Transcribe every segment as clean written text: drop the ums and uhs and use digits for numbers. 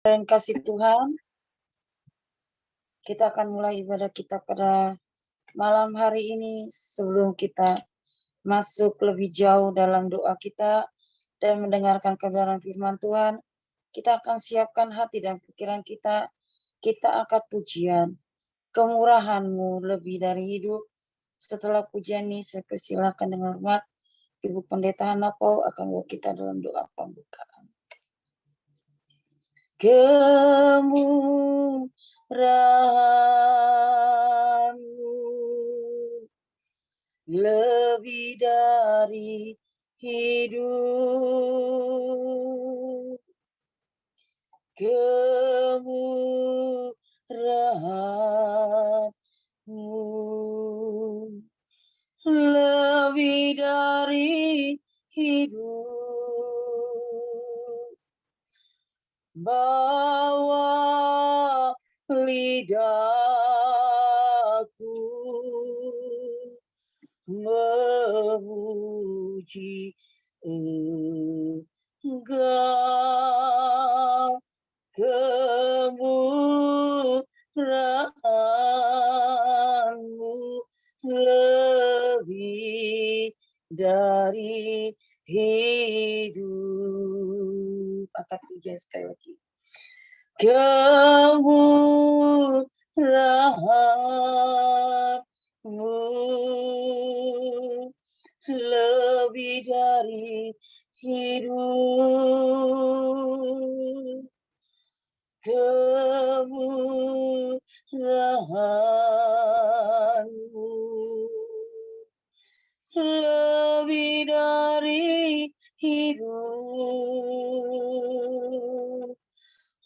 Dan kasih Tuhan, kita akan mulai ibadah kita pada malam hari ini. Sebelum kita masuk lebih jauh dalam doa kita dan mendengarkan kebenaran firman Tuhan, kita akan siapkan hati dan pikiran kita. Kita angkat pujian, kemurahan-Mu lebih dari hidup. Setelah pujian ini, saya persilakan dengan hormat Ibu Pendeta Hanapau akan bawa kita dalam doa pembukaan. Kemurahan-Mu lebih dari hidup. Kemurahan-Mu lebih dari hidup. Bawa lidahku memuji Engkau. Kemurahan-Mu lebih dari hidup. Angkat pujian sekali lagi. Kemurahan-Mu lebih dari hidup. Kemurahan-Mu lebih dari hidup.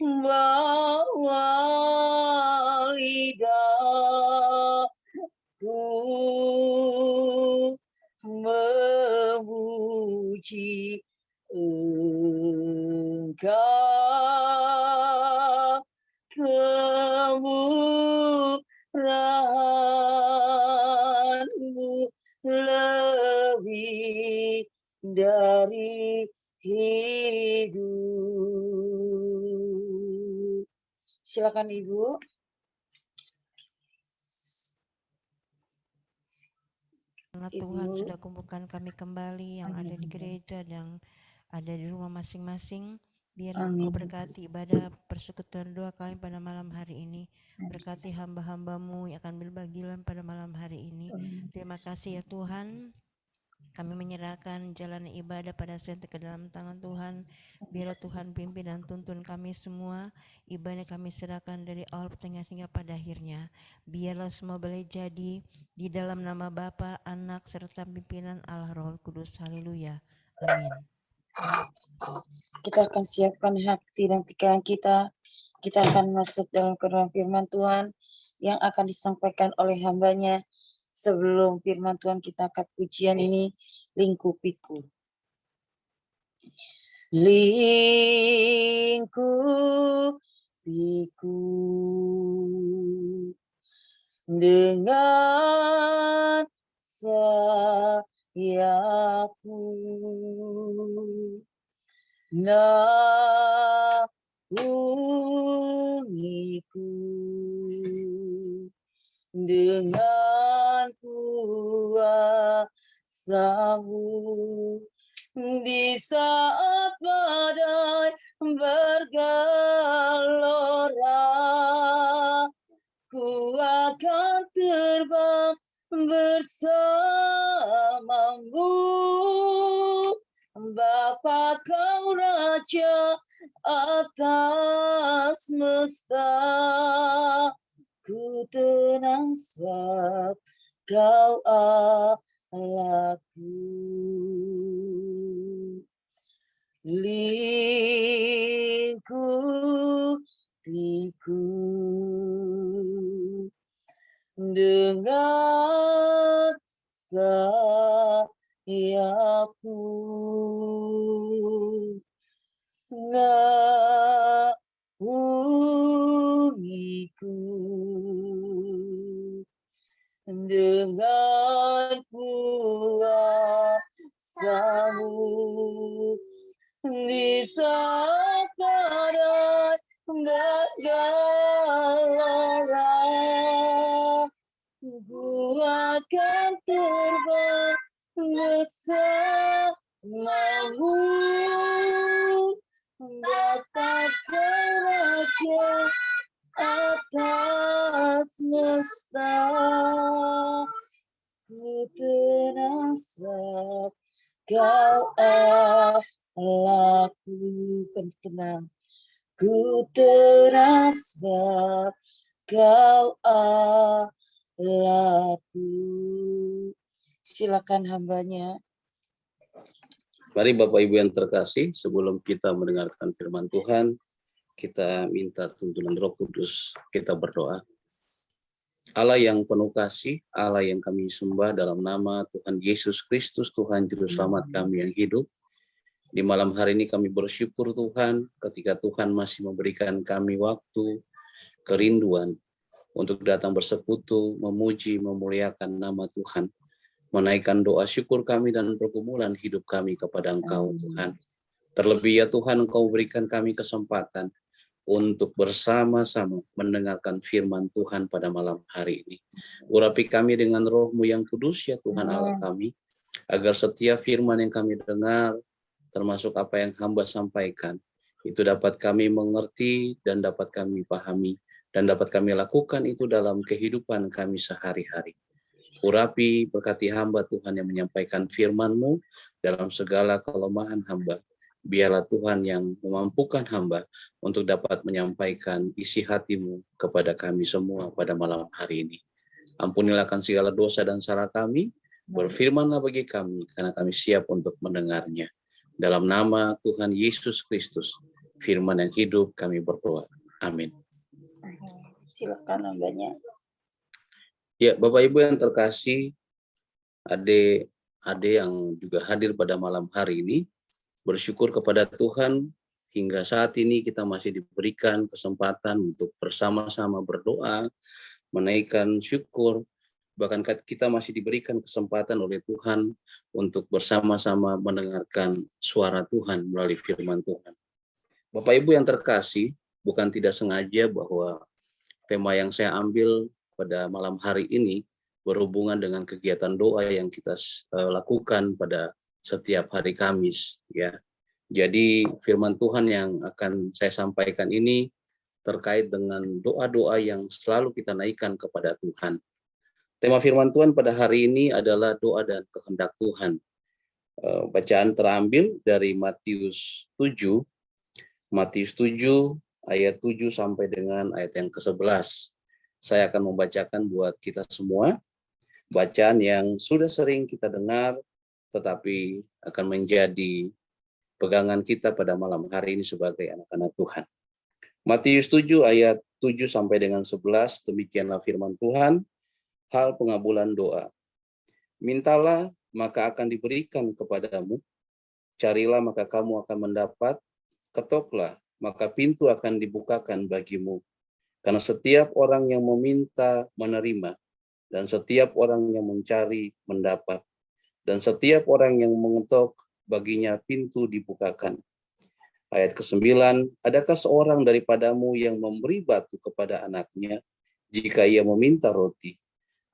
Bawa lidahku memuji Engkau. Kemurahan-Mu lebih dari hidup. Silakan Ibu. Karena Tuhan sudah kumpulkan kami kembali yang ada di gereja dan ada di rumah masing-masing. Biarlah Engkau berkati ibadah persekutuan doa kami pada malam hari ini. Berkati hamba-hamba-Mu yang akan berbagilan pada malam hari ini. Terima kasih ya Tuhan. Kami menyerahkan jalan ibadah pada sente ke dalam tangan Tuhan. Biarlah Tuhan pimpin dan tuntun kami semua. Ibadah kami serahkan dari awal pertengahan hingga pada akhirnya. Biarlah semua boleh jadi di dalam nama Bapa, Anak, serta pimpinan Allah Roh Kudus. Haleluya. Amin. Kita akan siapkan hati dan pikiran kita. Kita akan masuk dalam kebenaran firman Tuhan yang akan disampaikan oleh hambanya. Sebelum firman Tuhan kita angkat pujian ini, lingkupiku. Lingkupiku dengan sayapmu, naungiku dengan kuasa-Mu. Di saat badai bergelora, ku akan terbang bersama-Mu. Bapa, Kau Raja atas semesta, ku tenang sebab Kau Allahku. Lingkupiku dengan sayapmu, naungiku dengan kuasa-Mu. Di saat badai gelora, ku akan terbang bersamamu, dapat raja atas semesta. Ku tenang sebab kau Allahku. Tenang. Ku tenang sebab kau Allahku. Silakan hambanya. Mari Bapak Ibu yang terkasih, sebelum kita mendengarkan firman Tuhan, kita minta tuntunan Roh Kudus, kita berdoa. Allah yang penuh kasih, Allah yang kami sembah dalam nama Tuhan Yesus Kristus, Tuhan Juru Selamat kami yang hidup. Di malam hari ini kami bersyukur Tuhan, ketika Tuhan masih memberikan kami waktu, kerinduan, untuk datang bersekutu, memuji, memuliakan nama Tuhan. Menaikkan doa syukur kami dan pergumulan hidup kami kepada Engkau, Tuhan. Terlebih ya Tuhan, Engkau berikan kami kesempatan untuk bersama-sama mendengarkan firman Tuhan pada malam hari ini. Urapi kami dengan Roh-Mu yang kudus ya Tuhan Allah kami, agar setiap firman yang kami dengar, termasuk apa yang hamba sampaikan, itu dapat kami mengerti dan dapat kami pahami, dan dapat kami lakukan itu dalam kehidupan kami sehari-hari. Urapi, berkati hamba Tuhan yang menyampaikan firman-Mu dalam segala kelemahan hamba. Biarlah Tuhan yang memampukan hamba untuk dapat menyampaikan isi hati-Mu kepada kami semua pada malam hari ini. Ampunilah segala dosa dan salah kami, berfirmanlah bagi kami, karena kami siap untuk mendengarnya. Dalam nama Tuhan Yesus Kristus, firman yang hidup kami berdoa. Amin. Silakan hambanya. Ya, Bapak Ibu yang terkasih, adik yang juga hadir pada malam hari ini, bersyukur kepada Tuhan hingga saat ini kita masih diberikan kesempatan untuk bersama-sama berdoa, menaikkan syukur, bahkan kita masih diberikan kesempatan oleh Tuhan untuk bersama-sama mendengarkan suara Tuhan melalui firman Tuhan. Bapak Ibu yang terkasih, bukan tidak sengaja bahwa tema yang saya ambil pada malam hari ini berhubungan dengan kegiatan doa yang kita lakukan pada setiap hari Kamis, ya. Jadi firman Tuhan yang akan saya sampaikan ini terkait dengan doa-doa yang selalu kita naikkan kepada Tuhan. Tema firman Tuhan pada hari ini adalah doa dan kehendak Tuhan. Bacaan terambil dari Matius 7 ayat 7 sampai dengan ayat yang ke-11. Saya akan membacakan buat kita semua, bacaan yang sudah sering kita dengar, tetapi akan menjadi pegangan kita pada malam hari ini sebagai anak-anak Tuhan. Matius 7 ayat 7 sampai dengan 11, demikianlah firman Tuhan, hal pengabulan doa. Mintalah, maka akan diberikan kepadamu, carilah, maka kamu akan mendapat, ketoklah, maka pintu akan dibukakan bagimu. Karena setiap orang yang meminta menerima, dan setiap orang yang mencari mendapat, dan setiap orang yang mengetok baginya pintu dibukakan. Ayat ke-9, adakah seorang daripadamu yang memberi batu kepada anaknya jika ia meminta roti,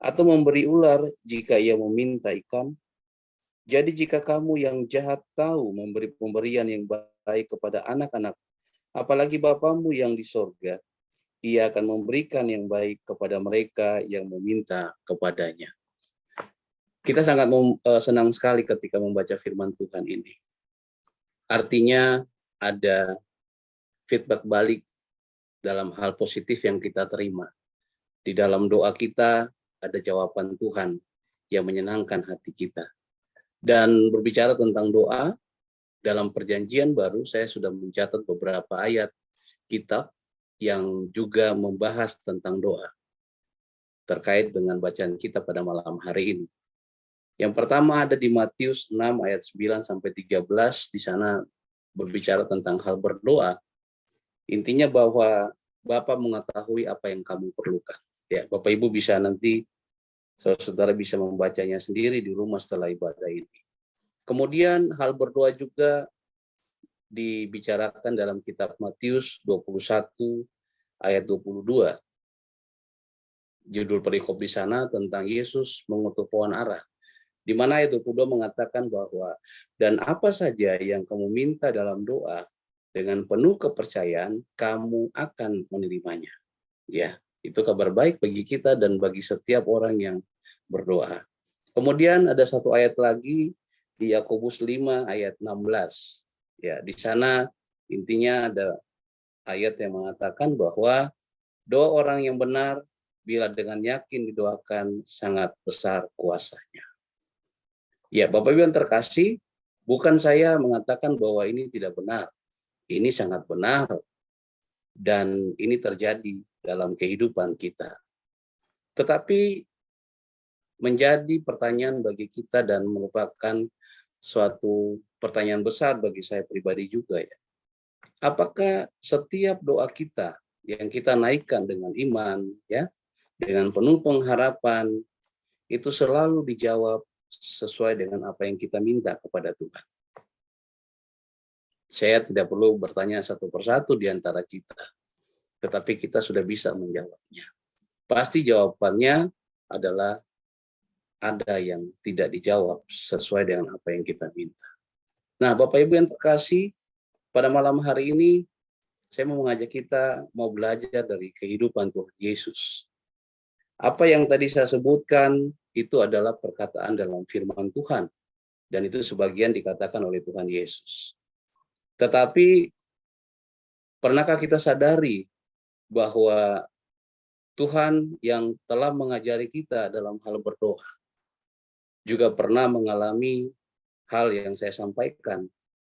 atau memberi ular jika ia meminta ikan? Jadi jika kamu yang jahat tahu memberi pemberian yang baik kepada anak-anak, apalagi Bapamu yang di sorga, Ia akan memberikan yang baik kepada mereka yang meminta kepadanya. Kita sangat senang sekali ketika membaca firman Tuhan ini. Artinya ada feedback balik dalam hal positif yang kita terima. Di dalam doa kita ada jawaban Tuhan yang menyenangkan hati kita. Dan berbicara tentang doa, dalam perjanjian baru saya sudah mencatat beberapa ayat kitab yang juga membahas tentang doa terkait dengan bacaan kita pada malam hari ini. Yang pertama ada di Matius 6 ayat 9 sampai 13, di sana berbicara tentang hal berdoa. Intinya bahwa Bapa mengetahui apa yang kamu perlukan. Ya, Bapak Ibu bisa nanti saudara bisa membacanya sendiri di rumah setelah ibadah ini. Kemudian hal berdoa juga dibicarakan dalam kitab Matius 21 ayat 22. Judul perikop di sana tentang Yesus mengutuk pohon ara, di mana ayat 22 mengatakan bahwa dan apa saja yang kamu minta dalam doa dengan penuh kepercayaan kamu akan menerimanya. Ya, itu kabar baik bagi kita dan bagi setiap orang yang berdoa. Kemudian ada satu ayat lagi di Yakobus 5 ayat 16. Ya, di sana intinya ada ayat yang mengatakan bahwa doa orang yang benar bila dengan yakin didoakan sangat besar kuasanya. Ya, Bapak Ibu yang terkasih, bukan saya mengatakan bahwa ini tidak benar. Ini sangat benar dan ini terjadi dalam kehidupan kita. Tetapi menjadi pertanyaan bagi kita dan merupakan suatu pertanyaan besar bagi saya pribadi juga ya. Apakah setiap doa kita yang kita naikkan dengan iman ya, dengan penuh pengharapan itu selalu dijawab sesuai dengan apa yang kita minta kepada Tuhan? Saya tidak perlu bertanya satu persatu di antara kita, tetapi kita sudah bisa menjawabnya. Pasti jawabannya adalah ada yang tidak dijawab sesuai dengan apa yang kita minta. Nah, Bapak Ibu yang terkasih, pada malam hari ini saya mau mengajak kita mau belajar dari kehidupan Tuhan Yesus. Apa yang tadi saya sebutkan itu adalah perkataan dalam firman Tuhan. Dan itu sebagian dikatakan oleh Tuhan Yesus. Tetapi pernahkah kita sadari bahwa Tuhan yang telah mengajari kita dalam hal berdoa juga pernah mengalami hal yang saya sampaikan,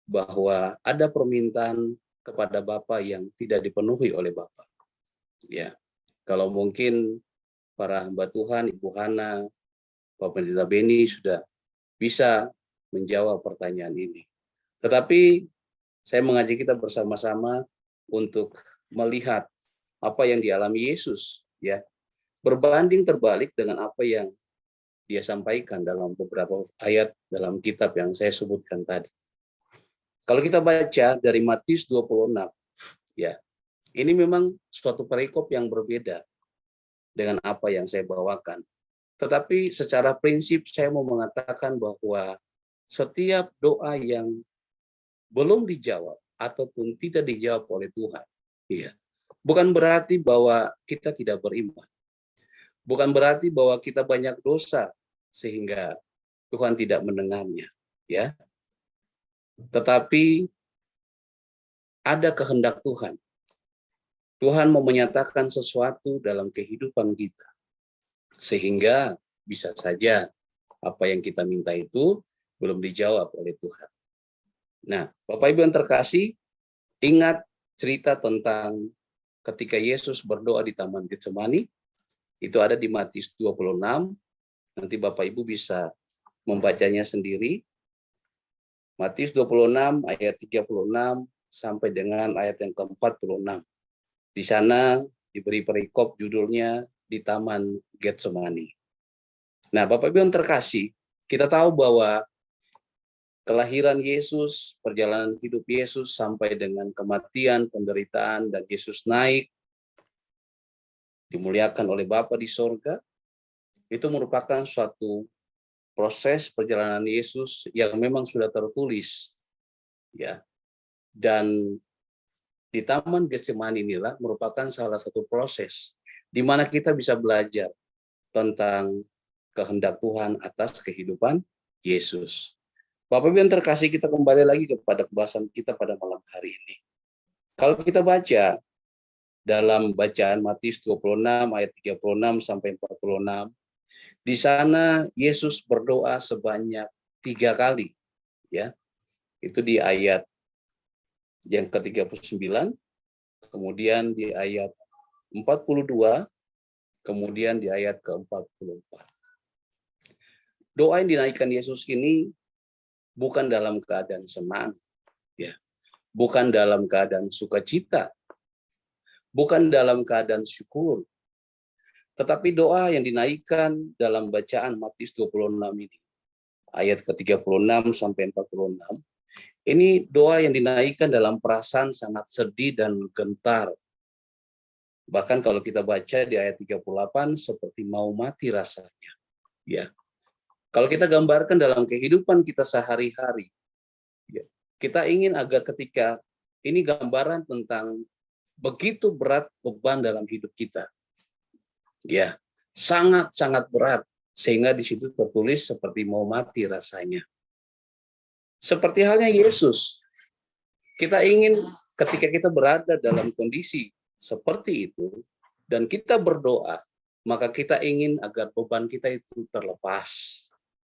bahwa ada permintaan kepada Bapa yang tidak dipenuhi oleh Bapa. Ya, kalau mungkin para hamba Tuhan, Ibu Hana, Pak Pendeta Beni sudah bisa menjawab pertanyaan ini. Tetapi saya mengajak kita bersama-sama untuk melihat apa yang dialami Yesus, ya, berbanding terbalik dengan apa yang dia sampaikan dalam beberapa ayat dalam kitab yang saya sebutkan tadi. Kalau kita baca dari Matius 26, ya, ini memang suatu perikop yang berbeda dengan apa yang saya bawakan. Tetapi secara prinsip saya mau mengatakan bahwa setiap doa yang belum dijawab ataupun tidak dijawab oleh Tuhan, ya, bukan berarti bahwa kita tidak beriman. Bukan berarti bahwa kita banyak dosa sehingga Tuhan tidak mendengarnya, ya. Tetapi ada kehendak Tuhan. Tuhan mau menyatakan sesuatu dalam kehidupan kita. Sehingga bisa saja apa yang kita minta itu belum dijawab oleh Tuhan. Nah, Bapak Ibu yang terkasih, ingat cerita tentang ketika Yesus berdoa di Taman Getsemani, itu ada di Matius 26, nanti Bapak Ibu bisa membacanya sendiri. Matius 26 ayat 36 sampai dengan ayat yang ke-46. Di sana diberi perikop judulnya di Taman Getsemani. Nah, Bapak Ibu yang terkasih, kita tahu bahwa kelahiran Yesus, perjalanan hidup Yesus sampai dengan kematian, penderitaan, dan Yesus naik, dimuliakan oleh Bapa di sorga, itu merupakan suatu proses perjalanan Yesus yang memang sudah tertulis, ya. Dan di Taman Getsemani inilah merupakan salah satu proses di mana kita bisa belajar tentang kehendak Tuhan atas kehidupan Yesus. Bapak Ibu yang terkasih, kita kembali lagi kepada pembahasan kita pada malam hari ini. Kalau kita baca dalam bacaan Matius 26 ayat 36 sampai 46, di sana Yesus berdoa sebanyak 3 kali, ya. Itu di ayat yang ke-39, kemudian di ayat 42, kemudian di ayat ke-44. Doa yang dinaikkan Yesus ini bukan dalam keadaan senang, ya. Bukan dalam keadaan sukacita, bukan dalam keadaan syukur. Tetapi doa yang dinaikkan dalam bacaan Matius 26 ini, ayat ke-36 sampai 46, Ini doa yang dinaikkan dalam perasaan sangat sedih dan gentar. Bahkan kalau kita baca di ayat 38, seperti mau mati rasanya. Ya. Kalau kita gambarkan dalam kehidupan kita sehari-hari, ya, kita ingin agar ketika ini gambaran tentang begitu berat beban dalam hidup kita. Ya, sangat-sangat berat. Sehingga di situ tertulis seperti mau mati rasanya. Seperti halnya Yesus, kita ingin ketika kita berada dalam kondisi seperti itu, dan kita berdoa, maka kita ingin agar beban kita itu terlepas.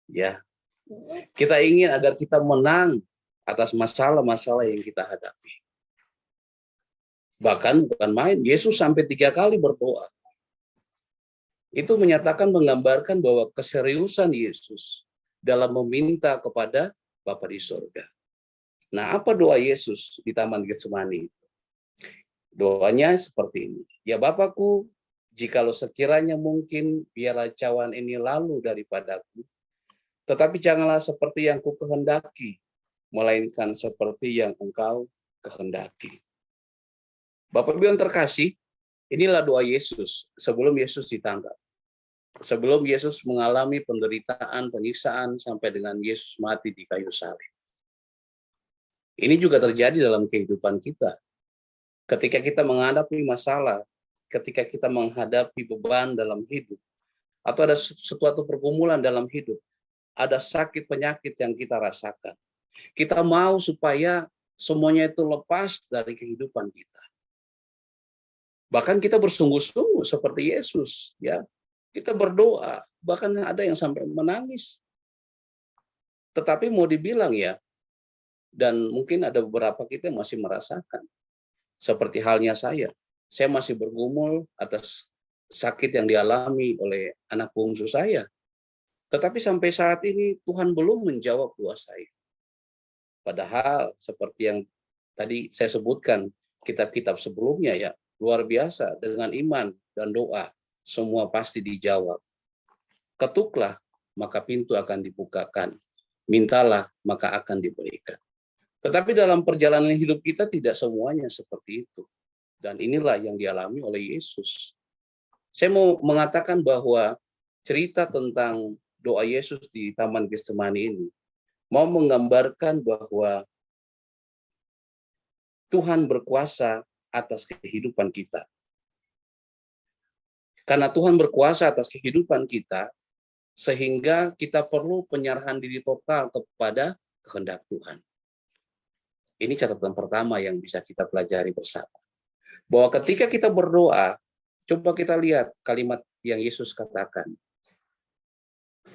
Ya, kita ingin agar kita menang atas masalah-masalah yang kita hadapi. Bahkan bukan main, Yesus sampai 3 kali berdoa. Itu menyatakan, menggambarkan bahwa keseriusan Yesus dalam meminta kepada Bapa di surga. Nah, apa doa Yesus di Taman Getsemani itu? Doanya seperti ini. Ya Bapakku, jikalau sekiranya mungkin, biarlah cawan ini lalu daripadaku. Tetapi janganlah seperti yang ku kehendaki, melainkan seperti yang Engkau kehendaki. Bapak Ibu yang terkasih, inilah doa Yesus sebelum Yesus ditangkap. Sebelum Yesus mengalami penderitaan, penyiksaan, sampai dengan Yesus mati di kayu salib. Ini juga terjadi dalam kehidupan kita. Ketika kita menghadapi masalah, ketika kita menghadapi beban dalam hidup, atau ada suatu pergumulan dalam hidup, ada sakit penyakit yang kita rasakan. Kita mau supaya semuanya itu lepas dari kehidupan kita. Bahkan kita bersungguh-sungguh seperti Yesus, ya. Kita berdoa, bahkan ada yang sampai menangis. Tetapi mau dibilang ya, dan mungkin ada beberapa kita yang masih merasakan. Seperti halnya saya masih bergumul atas sakit yang dialami oleh anak bungsu saya. Tetapi sampai saat ini Tuhan belum menjawab doa saya. Padahal seperti yang tadi saya sebutkan, kitab-kitab sebelumnya ya, luar biasa, dengan iman dan doa, semua pasti dijawab. Ketuklah, maka pintu akan dibukakan. Mintalah, maka akan diberikan. Tetapi dalam perjalanan hidup kita tidak semuanya seperti itu. Dan inilah yang dialami oleh Yesus. Saya mau mengatakan bahwa cerita tentang doa Yesus di Taman Getsemani ini mau menggambarkan bahwa Tuhan berkuasa atas kehidupan kita. Karena Tuhan berkuasa atas kehidupan kita, sehingga kita perlu penyerahan diri total kepada kehendak Tuhan. Ini catatan pertama yang bisa kita pelajari bersama. Bahwa ketika kita berdoa, coba kita lihat kalimat yang Yesus katakan.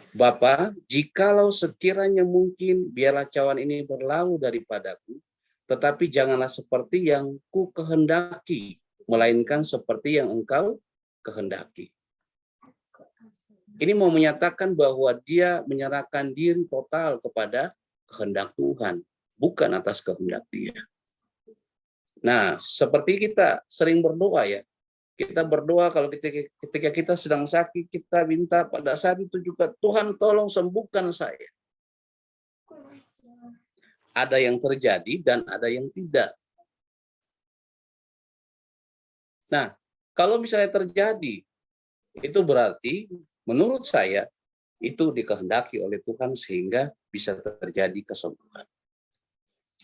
Bapa, jikalau sekiranya mungkin, biarlah cawan ini berlalu daripadaku, tetapi janganlah seperti yang ku kehendaki, melainkan seperti yang Engkau kehendaki. Ini mau menyatakan bahwa dia menyerahkan diri total kepada kehendak Tuhan, bukan atas kehendak dia. Nah, seperti kita sering berdoa ya, kita berdoa kalau ketika kita sedang sakit, kita minta pada saat itu juga, Tuhan tolong sembuhkan saya. Ada yang terjadi dan ada yang tidak. Nah, kalau misalnya terjadi, itu berarti menurut saya itu dikehendaki oleh Tuhan sehingga bisa terjadi kesembuhan.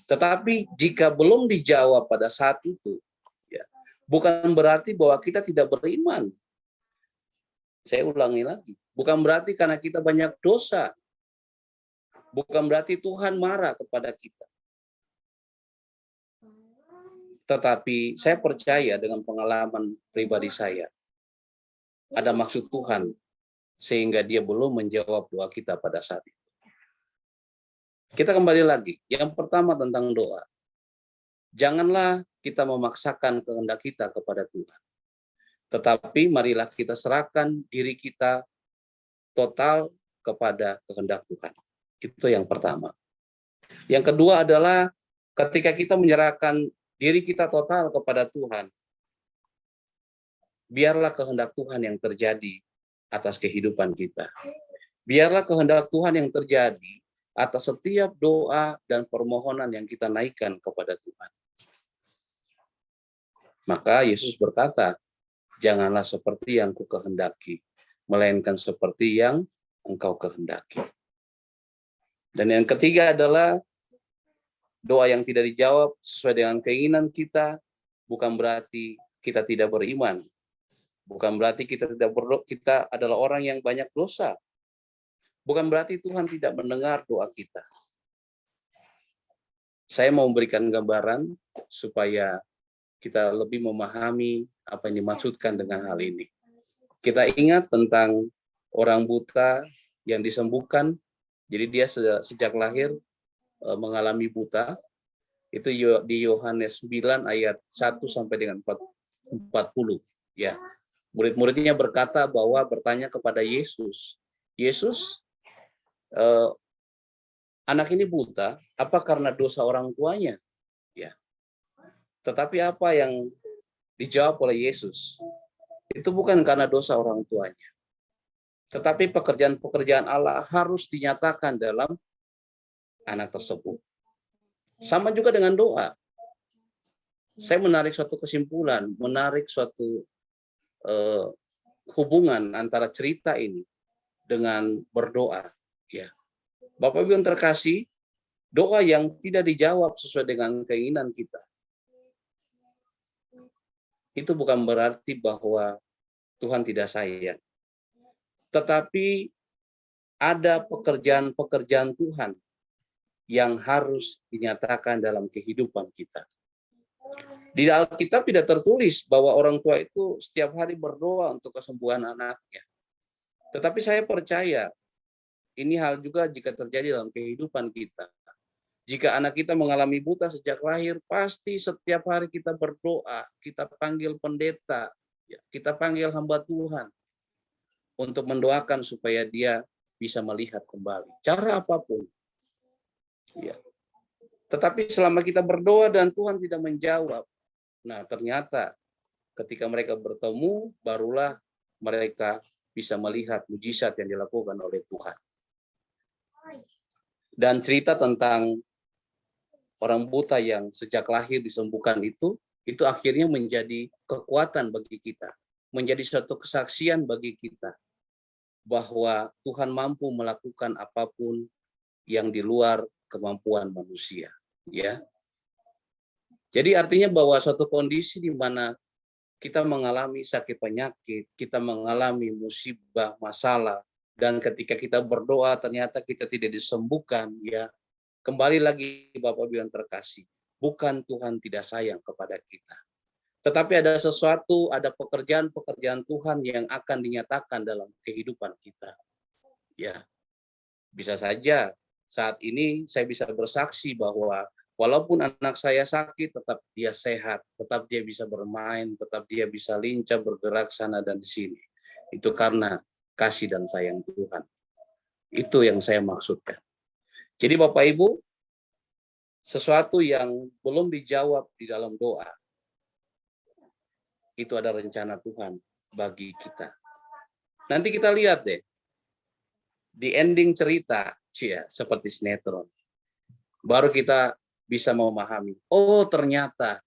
Tetapi jika belum dijawab pada saat itu, ya, bukan berarti bahwa kita tidak beriman. Saya ulangi lagi, bukan berarti karena kita banyak dosa, bukan berarti Tuhan marah kepada kita. Tetapi saya percaya dengan pengalaman pribadi saya, ada maksud Tuhan sehingga dia belum menjawab doa kita pada saat itu. Kita kembali lagi. Yang pertama tentang doa. Janganlah kita memaksakan kehendak kita kepada Tuhan. Tetapi marilah kita serahkan diri kita total kepada kehendak Tuhan. Itu yang pertama. Yang kedua adalah ketika kita menyerahkan diri kita total kepada Tuhan, biarlah kehendak Tuhan yang terjadi atas kehidupan kita. Biarlah kehendak Tuhan yang terjadi atas setiap doa dan permohonan yang kita naikkan kepada Tuhan. Maka Yesus berkata, janganlah seperti yang kukehendaki, melainkan seperti yang engkau kehendaki. Dan yang ketiga adalah doa yang tidak dijawab sesuai dengan keinginan kita, bukan berarti kita tidak beriman. Bukan berarti kita tidak berdoa, kita adalah orang yang banyak dosa. Bukan berarti Tuhan tidak mendengar doa kita. Saya mau memberikan gambaran supaya kita lebih memahami apa yang dimaksudkan dengan hal ini. Kita ingat tentang orang buta yang disembuhkan. Jadi dia sejak lahir mengalami buta. Itu di Yohanes 9 ayat 1 sampai dengan 40. Ya. Murid-muridnya berkata bahwa bertanya kepada Yesus, Yesus, anak ini buta, apa karena dosa orang tuanya? Ya. Tetapi apa yang dijawab oleh Yesus? Itu bukan karena dosa orang tuanya. Tetapi pekerjaan-pekerjaan Allah harus dinyatakan dalam anak tersebut. Sama juga dengan doa. Saya menarik suatu kesimpulan, menarik suatu hubungan antara cerita ini dengan berdoa. Ya, Bapak Ibu yang terkasih, doa yang tidak dijawab sesuai dengan keinginan kita, itu bukan berarti bahwa Tuhan tidak sayang. Tetapi ada pekerjaan-pekerjaan Tuhan yang harus dinyatakan dalam kehidupan kita. Di Alkitab tidak tertulis bahwa orang tua itu setiap hari berdoa untuk kesembuhan anaknya. Tetapi saya percaya ini hal juga jika terjadi dalam kehidupan kita. Jika anak kita mengalami buta sejak lahir, pasti setiap hari kita berdoa, kita panggil pendeta, kita panggil hamba Tuhan untuk mendoakan supaya dia bisa melihat kembali. Cara apapun. Ya. Tetapi selama kita berdoa dan Tuhan tidak menjawab, nah ternyata ketika mereka bertemu, barulah mereka bisa melihat mujizat yang dilakukan oleh Tuhan. Dan cerita tentang orang buta yang sejak lahir disembuhkan itu akhirnya menjadi kekuatan bagi kita, menjadi suatu kesaksian bagi kita bahwa Tuhan mampu melakukan apapun yang di luar kemampuan manusia, ya. Jadi artinya bahwa suatu kondisi di mana kita mengalami sakit penyakit, kita mengalami musibah, masalah, dan ketika kita berdoa ternyata kita tidak disembuhkan, ya. Kembali lagi Bapak Ibu yang terkasih, bukan Tuhan tidak sayang kepada kita. Tetapi ada sesuatu, ada pekerjaan-pekerjaan Tuhan yang akan dinyatakan dalam kehidupan kita. Ya, bisa saja saat ini saya bisa bersaksi bahwa walaupun anak saya sakit, tetap dia sehat, tetap dia bisa bermain, tetap dia bisa lincah bergerak sana dan di sini. Itu karena kasih dan sayang Tuhan. Itu yang saya maksudkan. Jadi Bapak Ibu, sesuatu yang belum dijawab di dalam doa, itu ada rencana Tuhan bagi kita. Nanti kita lihat deh, di ending cerita, seperti sinetron, baru kita bisa memahami, oh ternyata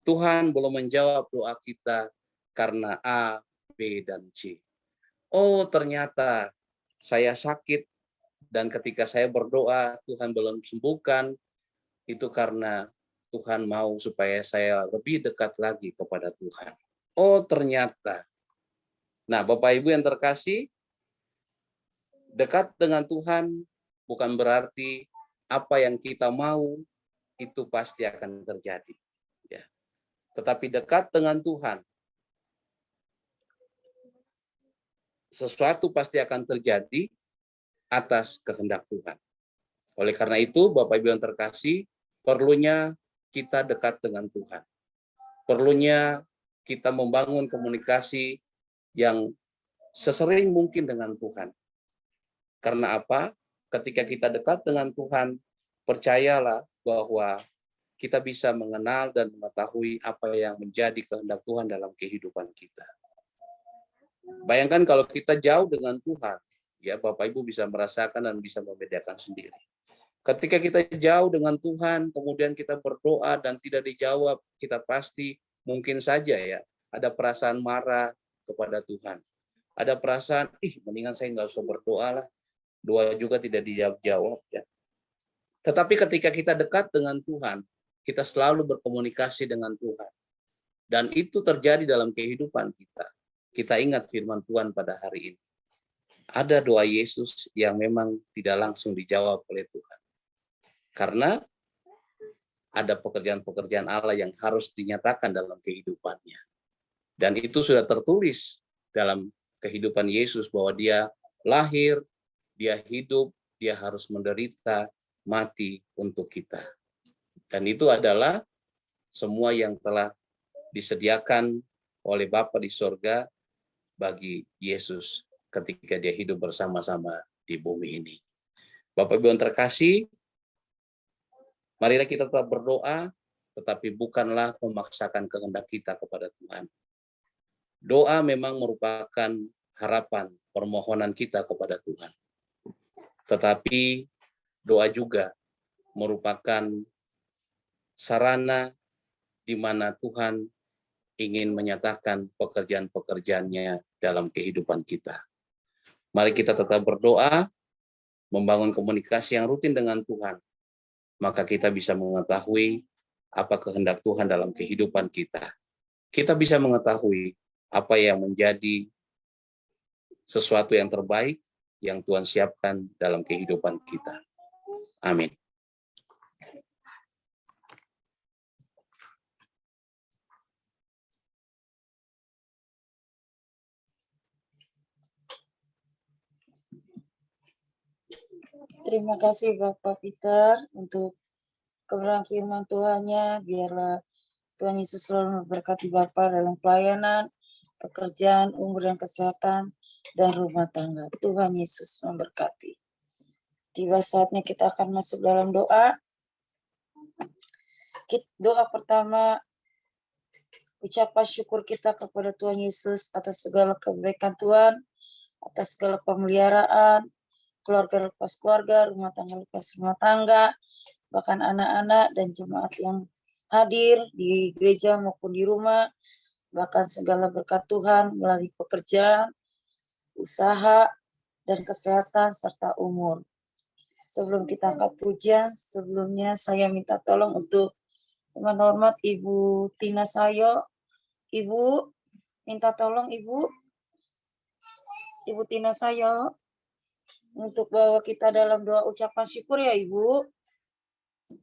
Tuhan belum menjawab doa kita karena A, B, dan C. Oh ternyata saya sakit, dan ketika saya berdoa, Tuhan belum sembuhkan, itu karena Tuhan mau supaya saya lebih dekat lagi kepada Tuhan. Oh ternyata. Nah Bapak Ibu yang terkasih, dekat dengan Tuhan bukan berarti apa yang kita mau itu pasti akan terjadi. Ya. Tetapi dekat dengan Tuhan, sesuatu pasti akan terjadi atas kehendak Tuhan. Oleh karena itu, Bapak Ibu yang terkasih, perlunya kita dekat dengan Tuhan. Perlunya kita membangun komunikasi yang sesering mungkin dengan Tuhan. Karena apa? Ketika kita dekat dengan Tuhan, percayalah bahwa kita bisa mengenal dan mengetahui apa yang menjadi kehendak Tuhan dalam kehidupan kita. Bayangkan kalau kita jauh dengan Tuhan, ya Bapak Ibu bisa merasakan dan bisa membedakan sendiri. Ketika kita jauh dengan Tuhan, kemudian kita berdoa dan tidak dijawab, kita pasti mungkin saja ya ada perasaan marah kepada Tuhan. Ada perasaan, mendingan saya nggak usah berdoa lah. Doa juga tidak dijawab ya. Tetapi ketika kita dekat dengan Tuhan, kita selalu berkomunikasi dengan Tuhan. Dan itu terjadi dalam kehidupan kita. Kita ingat firman Tuhan pada hari ini. Ada doa Yesus yang memang tidak langsung dijawab oleh Tuhan. Karena ada pekerjaan-pekerjaan Allah yang harus dinyatakan dalam kehidupannya. Dan itu sudah tertulis dalam kehidupan Yesus bahwa dia lahir, dia hidup, dia harus menderita, mati untuk kita. Dan itu adalah semua yang telah disediakan oleh Bapa di sorga bagi Yesus ketika dia hidup bersama-sama di bumi ini. Bapak Ibu yang terkasih, marilah kita tetap berdoa, tetapi bukanlah memaksakan kehendak kita kepada Tuhan. Doa memang merupakan harapan, permohonan kita kepada Tuhan. Tetapi doa juga merupakan sarana di mana Tuhan ingin menyatakan pekerjaan-pekerjaannya dalam kehidupan kita. Mari kita tetap berdoa, membangun komunikasi yang rutin dengan Tuhan. Maka kita bisa mengetahui apa kehendak Tuhan dalam kehidupan kita. Kita bisa mengetahui apa yang menjadi sesuatu yang terbaik yang Tuhan siapkan dalam kehidupan kita. Amin. Terima kasih Bapak Peter untuk kebenaran firman Tuhannya. Biarlah Tuhan Yesus selalu memberkati Bapak dalam pelayanan, pekerjaan, umur dan kesehatan, dan rumah tangga. Tuhan Yesus memberkati. Tiba saatnya kita akan masuk dalam doa. Doa pertama, ucapan syukur kita kepada Tuhan Yesus atas segala kebaikan Tuhan, atas segala pemeliharaan, keluarga lepas keluarga, rumah tangga lepas rumah tangga, bahkan anak-anak dan jemaat yang hadir di gereja maupun di rumah, bahkan segala berkat Tuhan melalui pekerjaan, usaha, dan kesehatan, serta umur. Sebelum kita angkat pujian, sebelumnya saya minta tolong untuk teman hormat Ibu Tina Sayo. Ibu, minta tolong Ibu Tina Sayo, untuk bawa kita dalam doa ucapan syukur ya Ibu.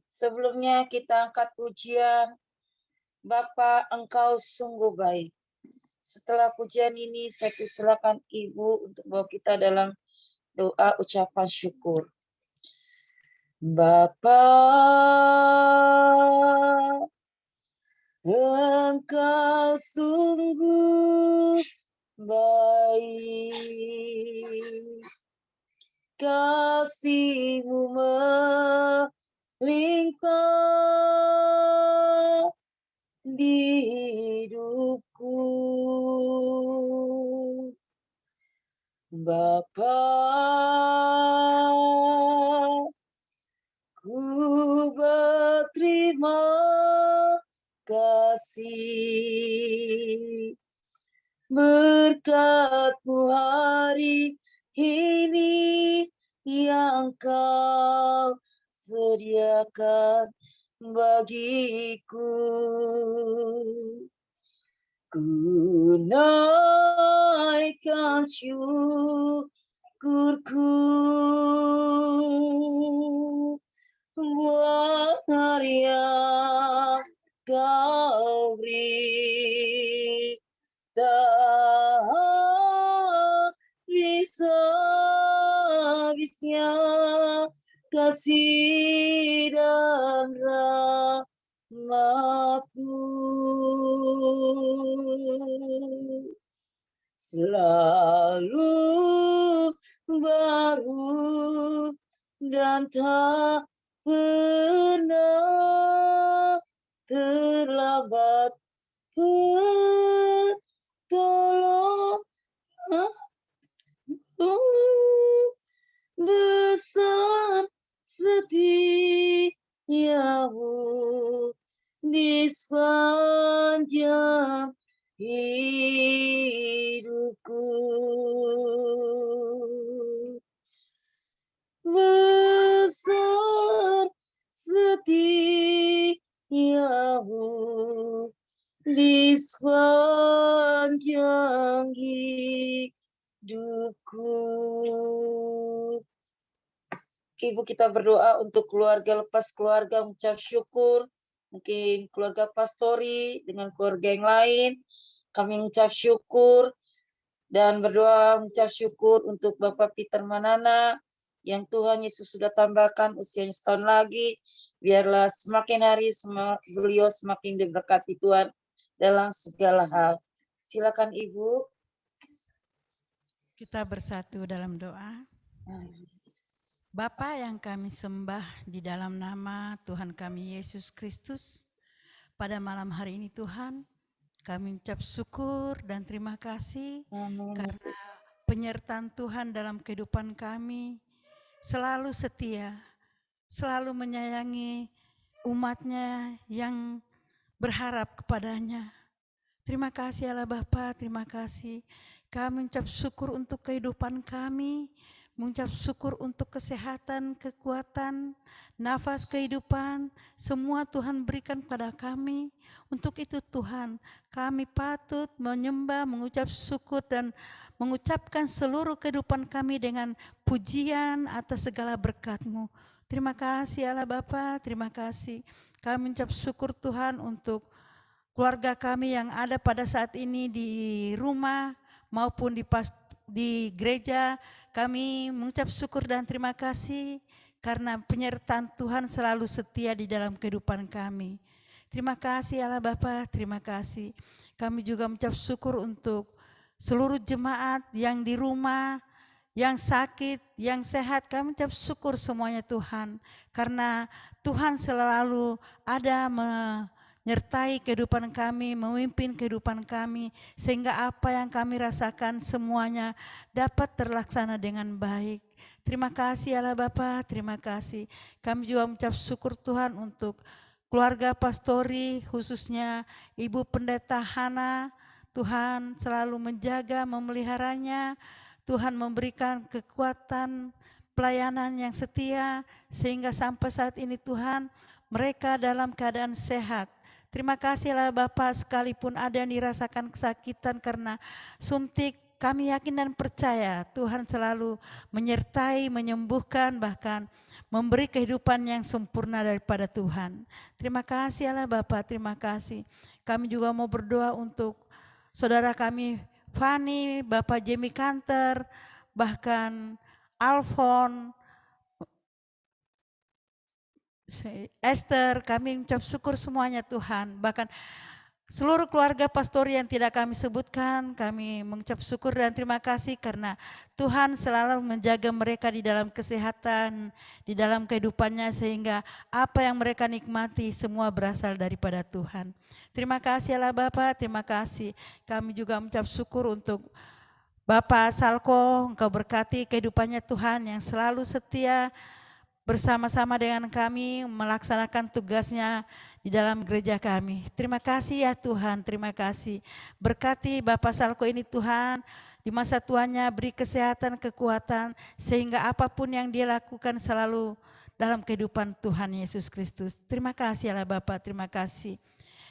Sebelumnya kita angkat pujian, Bapa Engkau sungguh baik. Setelah pujian ini saya persilakan Ibu untuk bawa kita dalam doa ucapan syukur. Bapa Engkau sungguh baik. Kasih-Mu melimpah di hidupku. Bapa, ku berterima kasih berkat-Mu hari ini yang Kau sediakan bagiku. Ku naikkan syukurku buat hari yang Kau beri. Tak bisa-bisanya kasih dan rahmat-Mu selalu baru dan tak pernah terlambat. Tolong besar setia hidupku. Besar setiamu di sepanjang hidupku. Ibu, kita berdoa untuk keluarga, lepas keluarga, mengucap syukur. Mungkin keluarga pastori dengan keluarga yang lain, kami mengucap syukur dan berdoa mengucap syukur untuk Bapak Peter Manana yang Tuhan Yesus sudah tambahkan usianya setahun lagi. Biarlah semakin hari beliau semakin diberkati Tuhan dalam segala hal. Silakan Ibu. Kita bersatu dalam doa. Bapa yang kami sembah di dalam nama Tuhan kami Yesus Kristus, pada malam hari ini Tuhan, kami ucap syukur dan terima kasih karena penyertaan Tuhan dalam kehidupan kami, selalu setia, selalu menyayangi umatnya yang berharap kepadanya. Terima kasih Allah Bapa, terima kasih. Kami ucap syukur untuk kehidupan kami, mengucap syukur untuk kesehatan, kekuatan, nafas kehidupan, semua Tuhan berikan pada kami. Untuk itu Tuhan, kami patut menyembah, mengucap syukur dan mengucapkan seluruh kehidupan kami dengan pujian atas segala berkat-Mu. Terima kasih Allah Bapa, terima kasih. Kami ucap syukur Tuhan untuk keluarga kami yang ada pada saat ini di rumah maupun di gereja. Kami mengucap syukur dan terima kasih karena penyertaan Tuhan selalu setia di dalam kehidupan kami. Terima kasih Allah Bapa, terima kasih. Kami juga mengucap syukur untuk seluruh jemaat yang di rumah, yang sakit, yang sehat. Kami mengucap syukur semuanya Tuhan, karena Tuhan selalu ada menyertai kehidupan kami, memimpin kehidupan kami, sehingga apa yang kami rasakan semuanya dapat terlaksana dengan baik. Terima kasih Allah Bapa, terima kasih. Kami juga mengucap syukur Tuhan untuk keluarga pastori, khususnya Ibu Pendeta Hana. Tuhan selalu menjaga, memeliharanya. Tuhan memberikan kekuatan, pelayanan yang setia, sehingga sampai saat ini Tuhan, mereka dalam keadaan sehat. Terima kasihlah Bapak, sekalipun ada yang dirasakan kesakitan karena suntik, kami yakin dan percaya Tuhan selalu menyertai, menyembuhkan, bahkan memberi kehidupan yang sempurna daripada Tuhan. Terima kasih Allah Bapak, terima kasih. Kami juga mau berdoa untuk saudara kami Fani, Bapak Jimmy Kanter, bahkan Alfon, Esther. Kami mengucap syukur semuanya Tuhan, bahkan seluruh keluarga pastori yang tidak kami sebutkan, kami mengucap syukur dan terima kasih karena Tuhan selalu menjaga mereka di dalam kesehatan, di dalam kehidupannya, sehingga apa yang mereka nikmati semua berasal daripada Tuhan. Terima kasih Allah Bapa, terima kasih. Kami juga mengucap syukur untuk Bapak Salko, Engkau berkati kehidupannya Tuhan yang selalu setia bersama-sama dengan kami melaksanakan tugasnya di dalam gereja kami. Terima kasih ya Tuhan, terima kasih. Berkati Bapak Salko ini Tuhan, di masa tuanya beri kesehatan, kekuatan, sehingga apapun yang dia lakukan selalu dalam kehidupan Tuhan Yesus Kristus. Terima kasih Allah Bapak, terima kasih.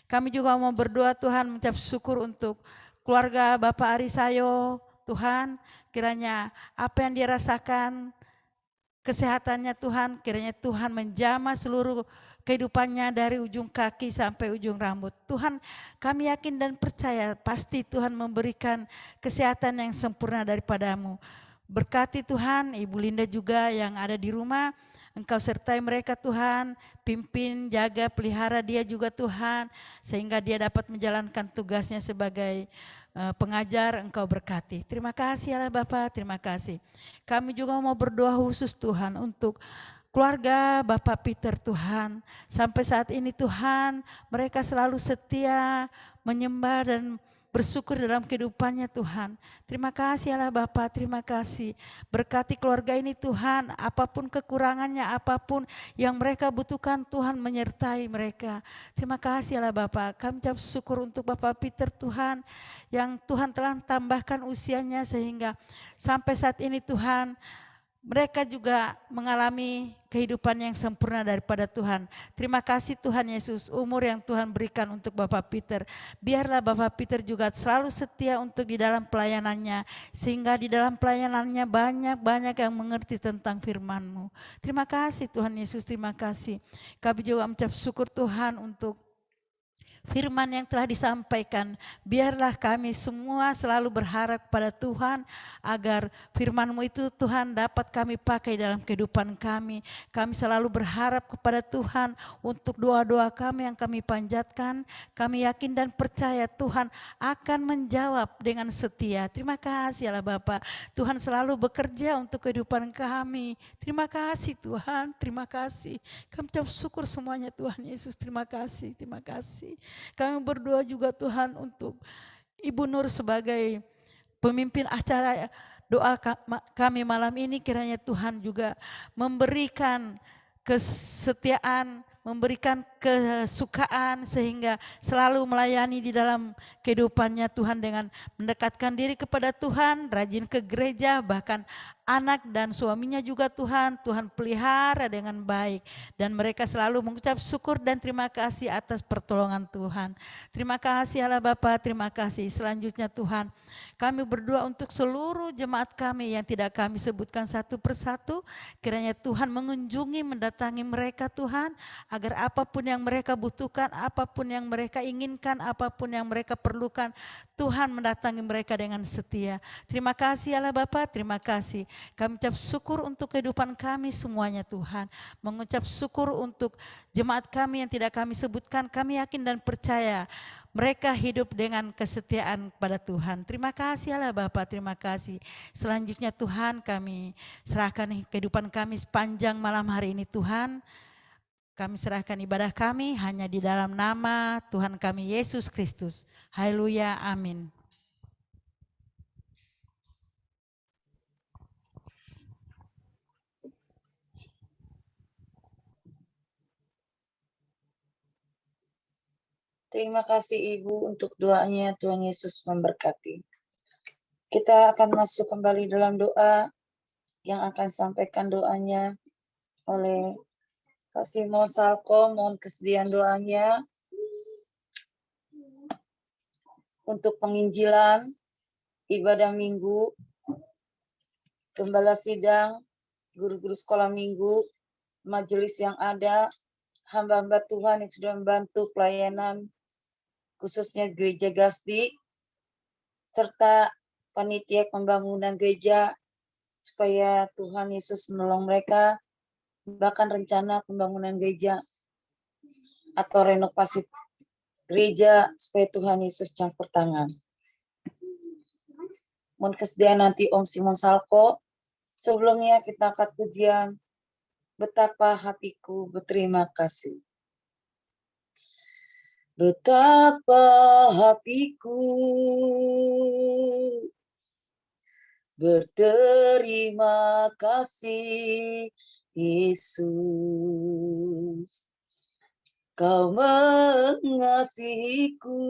Kami juga mau berdoa Tuhan, mengucap syukur untuk keluarga Bapak Arisayo. Tuhan, kiranya apa yang dia rasakan, kesehatannya Tuhan, kiranya Tuhan menjamah seluruh kehidupannya dari ujung kaki sampai ujung rambut. Tuhan, kami yakin dan percaya pasti Tuhan memberikan kesehatan yang sempurna daripada-Mu. Berkati Tuhan, Ibu Linda juga yang ada di rumah, Engkau sertai mereka Tuhan, pimpin, jaga, pelihara dia juga Tuhan, sehingga dia dapat menjalankan tugasnya sebagai pengajar. Engkau berkati. Terima kasih Allah Bapa, terima kasih. Kami juga mau berdoa khusus Tuhan untuk keluarga Bapak Peter Tuhan. Sampai saat ini Tuhan, mereka selalu setia menyembah dan bersyukur dalam kehidupannya Tuhan. Terima kasih Allah Bapa, terima kasih. Berkati keluarga ini Tuhan, apapun kekurangannya, apapun yang mereka butuhkan Tuhan menyertai mereka. Terima kasih Allah Bapa. Kami ucap syukur untuk Bapak Peter Tuhan, yang Tuhan telah tambahkan usianya sehingga sampai saat ini Tuhan, mereka juga mengalami kehidupan yang sempurna daripada Tuhan. Terima kasih Tuhan Yesus, umur yang Tuhan berikan untuk Bapak Peter. Biarlah Bapak Peter juga selalu setia untuk di dalam pelayanannya, sehingga di dalam pelayanannya banyak-banyak yang mengerti tentang firman-Mu. Terima kasih Tuhan Yesus, terima kasih. Kami juga mengucap syukur Tuhan untuk firman yang telah disampaikan. Biarlah kami semua selalu berharap pada Tuhan agar firman-Mu itu Tuhan dapat kami pakai dalam kehidupan kami. Kami selalu berharap kepada Tuhan untuk doa-doa kami yang kami panjatkan. Kami yakin dan percaya Tuhan akan menjawab dengan setia. Terima kasih Allah Bapa. Tuhan selalu bekerja untuk kehidupan kami. Terima kasih Tuhan, terima kasih. Kami ucap syukur semuanya Tuhan Yesus, terima kasih, terima kasih. Kami berdoa juga Tuhan untuk Ibu Nur sebagai pemimpin acara doa kami malam ini, kiranya Tuhan juga memberikan kesetiaan, memberikan kesukaan sehingga selalu melayani di dalam kehidupannya Tuhan dengan mendekatkan diri kepada Tuhan, rajin ke gereja, bahkan anak dan suaminya juga Tuhan pelihara dengan baik, dan mereka selalu mengucap syukur dan terima kasih atas pertolongan Tuhan. Terima kasih Allah Bapa, terima kasih. Selanjutnya Tuhan, kami berdoa untuk seluruh jemaat kami yang tidak kami sebutkan satu persatu, kiranya Tuhan mengunjungi, mendatangi mereka Tuhan, agar apapun yang mereka butuhkan, apapun yang mereka inginkan, apapun yang mereka perlukan, Tuhan mendatangi mereka dengan setia. Terima kasih Allah Bapa, terima kasih. Kami ucap syukur untuk kehidupan kami semuanya Tuhan. Mengucap syukur untuk jemaat kami yang tidak kami sebutkan, kami yakin dan percaya mereka hidup dengan kesetiaan kepada Tuhan. Terima kasih Allah Bapa, terima kasih. Selanjutnya Tuhan, kami serahkan kehidupan kami sepanjang malam hari ini Tuhan. Kami serahkan ibadah kami hanya di dalam nama Tuhan kami Yesus Kristus. Haleluya, amin. Terima kasih Ibu untuk doanya, Tuhan Yesus memberkati. Kita akan masuk kembali dalam doa yang akan sampaikan doanya oleh Pak Simon Salko. Mohon kesediaan doanya untuk penginjilan, ibadah minggu, gembala sidang, guru-guru sekolah minggu, majelis yang ada, hamba-hamba Tuhan yang sudah membantu pelayanan, khususnya gereja Gasdi, serta panitia pembangunan gereja, supaya Tuhan Yesus menolong mereka, bahkan rencana pembangunan gereja atau renovasi gereja, supaya Tuhan Yesus campur tangan. Mohon kesediaan nanti Om Simon Salko. Sebelumnya kita angkat pujian, betapa hatiku berterima kasih. Betapa hatiku berterima kasih, Yesus. Kau mengasihiku,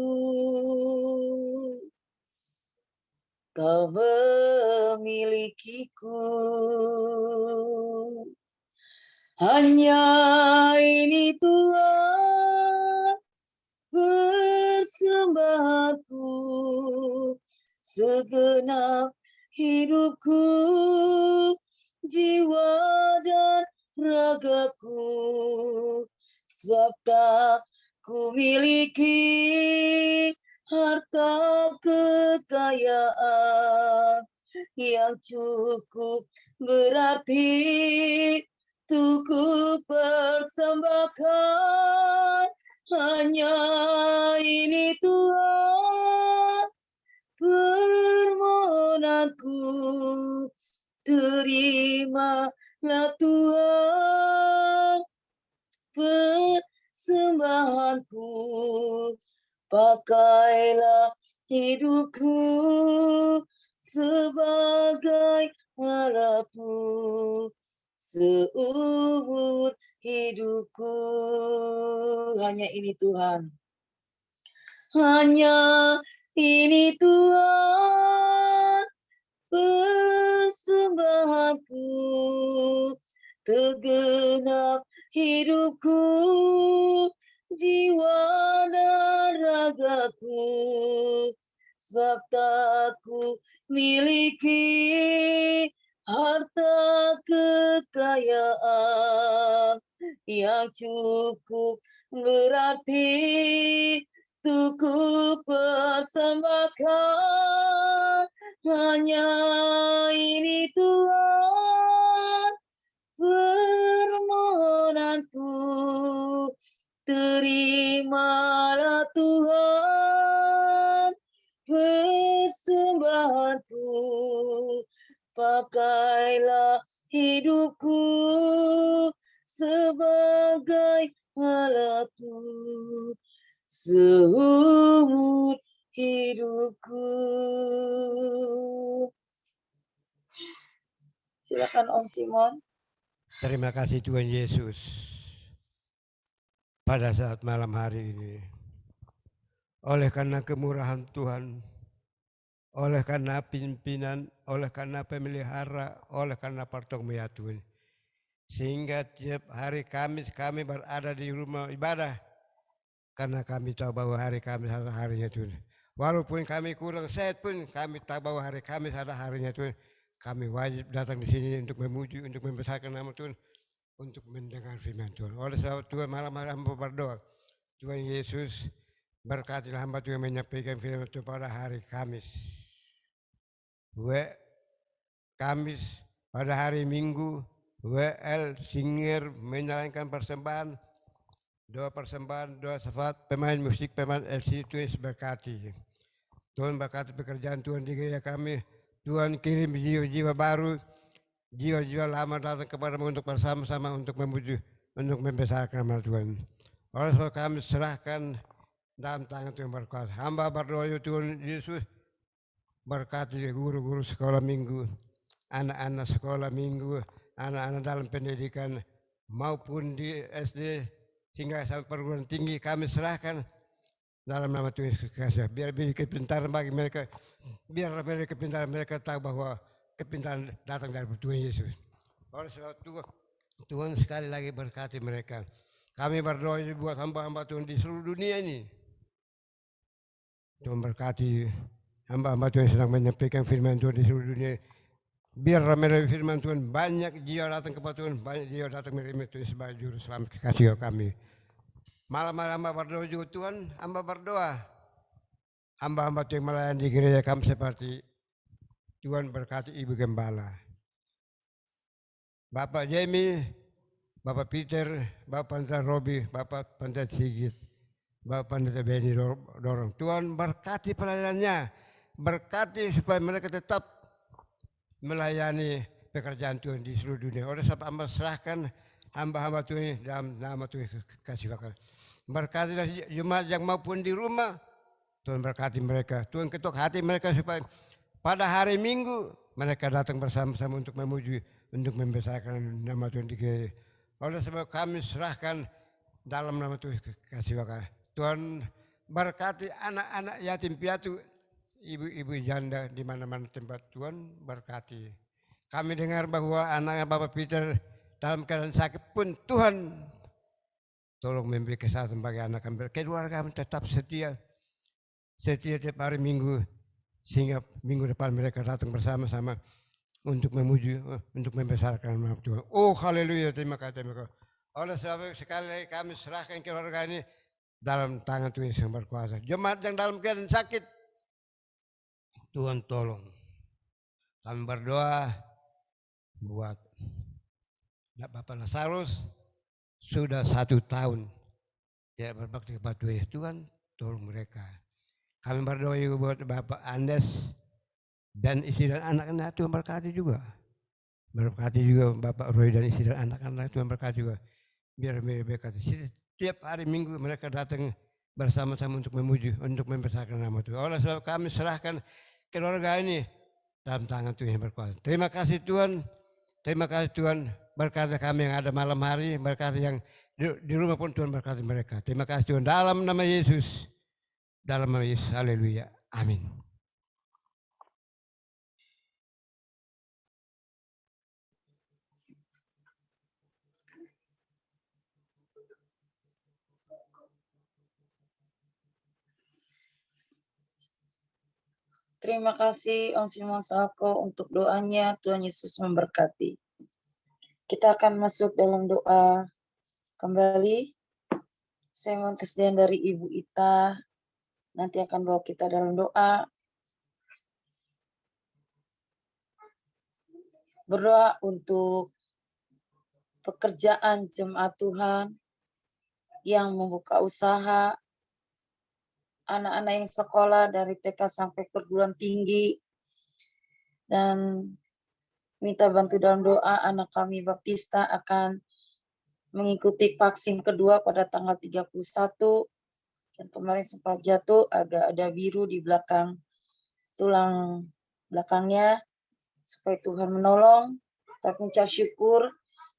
Kau memilikiku. Hanya ini Tuhan persembahanku, segenap hidupku, jiwa dan ragaku, sebab tak ku miliki harta kekayaan yang cukup berarti untuk ku persembahkan. Hanya ini Tuhan permohonanku, terimalah Tuhan persembahanku, pakailah hidupku sebagai harapku seumur hidupku. Hanya ini Tuhan. Hanya ini Tuhan persembahanku, segenap hidupku, jiwa dan ragaku, sebab tak ku miliki harta kekayaan yang cukup berarti untuk ku persembahkan. Hanya ini Tuhan permohonanku, terimalah Tuhan persembahanku, pakailah hidupku sebagai alatku seumur hidupku. Silakan Om Simon. Terima kasih Tuhan Yesus. Pada saat malam hari ini, oleh karena kemurahan Tuhan, oleh karena pimpinan, oleh karena pemelihara, oleh karena pertolongan Tuhan, sehingga tiap hari Kamis kami berada di rumah ibadah, karena kami tahu bahwa hari Kamis adalah harinya Tuhan. Walaupun kami kurang sehat pun, kami tahu bahwa hari Kamis adalah harinya Tuhan. Kami wajib datang di sini untuk memuji, untuk membesarkan nama Tuhan, untuk mendengar firman Tuhan. Oleh sebab Tuhan malam hari hamba berdoa, Tuhan Yesus berkatilah hamba Tuhan menyampaikan firman Tuhan pada hari Kamis. Kamis pada hari Minggu, WL Singer menyalankan persembahan, doa syafaat, pemain musik, pemain LC. Tuhan berkati. Tuhan berkati pekerjaan Tuhan di gereja kami. Tuhan kirim jiwa-jiwa baru, jiwa-jiwa lama datang kepadamu untuk bersama-sama untuk memuji, untuk membesarkan nama Tuhan. Oleh sebab kami serahkan dalam tangan Tuhan berkuasa. Hamba berdoa Tuhan Yesus berkati guru-guru sekolah minggu, anak-anak sekolah minggu, anak-anak dalam pendidikan maupun di SD hingga sampai perguruan tinggi, kami serahkan dalam nama Tuhan Yesus Kristus. Biar kepintaran bagi mereka, biar mereka kepintaran mereka tahu bahwa kepintaran datang dari Tuhan Yesus. Oleh sebab Tuhan sekali lagi berkati mereka. Kami berdoa buat hamba-hamba Tuhan di seluruh dunia ini. Tuhan berkati hamba-hamba Tuhan sedang menyampaikan firman Tuhan di seluruh dunia. Biar melalui firman Tuhan banyak jiwa datang kepada Tuhan, banyak jiwa datang menerima Tuhan sebagai juru selamat kekasih kami. Malam-malam hamba berdoa juga Tuhan, hamba berdoa. Hamba-hamba Tuhan melayani di gereja kami seperti Tuhan berkati Ibu Gembala, Bapak Jamie, Bapak Peter, Bapak Pendeta Robi, Bapak Pendeta Sigit, Bapak Pendeta Benny Dorong. Tuhan berkati pelayanannya, berkati supaya mereka tetap melayani pekerjaan Tuhan di seluruh dunia. Oleh sebab hamba serahkan hamba-hamba Tuhan dalam nama Tuhan kasih wakil. Berkatilah jemaat yang maupun di rumah, Tuhan berkati mereka. Tuhan ketuk hati mereka supaya pada hari Minggu mereka datang bersama-sama untuk memuji, untuk membesarkan nama Tuhan di gereja. Oleh sebab kami serahkan dalam nama Tuhan kasih wakil. Tuhan berkati anak-anak yatim piatu, ibu-ibu janda di mana-mana tempat. Tuhan berkati. Kami dengar bahwa anaknya Bapak Peter dalam keadaan sakit pun Tuhan tolong memberi kesehatan bagi anak kami. Keluarga kami tetap setia tiap hari Minggu, sehingga minggu depan mereka datang bersama-sama untuk memuji, untuk membesarkan nama Tuhan. Oh haleluya, terima kasih. Oleh sebab sekali lagi kami serahkan keluarga ini dalam tangan Tuhan yang berkuasa. Jemaat yang dalam keadaan sakit, Tuhan tolong. Kami berdoa buat Bapak Lazarus, sudah 1 tahun tidak berbakti kepada Tuhan. Tuhan tolong mereka. Kami berdoa juga buat Bapak Andes dan istri dan anak-anak. Tuhan berkati juga. Berkati juga Bapak Roy dan istri dan anak-anak. Tuhan berkati juga. Biar mereka setiap hari Minggu mereka datang bersama-sama untuk memuji, untuk membesarkan nama Tuhan. Oleh sebab kami serahkan keluarga ini dalam tangan Tuhan yang berkuasa. Terima kasih Tuhan. Terima kasih Tuhan, berkati kami yang ada malam hari, berkati yang di rumah pun Tuhan berkati mereka. Terima kasih Tuhan, dalam nama Yesus. Dalam nama Yesus, haleluya. Amin. Terima kasih Om Simon Salko untuk doanya. Tuhan Yesus memberkati. Kita akan masuk dalam doa kembali. Saya mohon kesediaan dari Ibu Ita. Nanti akan bawa kita dalam doa. Berdoa untuk pekerjaan jemaat Tuhan yang membuka usaha, anak-anak yang sekolah dari TK sampai perguruan tinggi, dan minta bantu dalam doa anak kami Baptista akan mengikuti vaksin kedua pada tanggal 31, dan kemarin sempat jatuh, ada biru di belakang tulang belakangnya, supaya Tuhan menolong. Tapi ucap syukur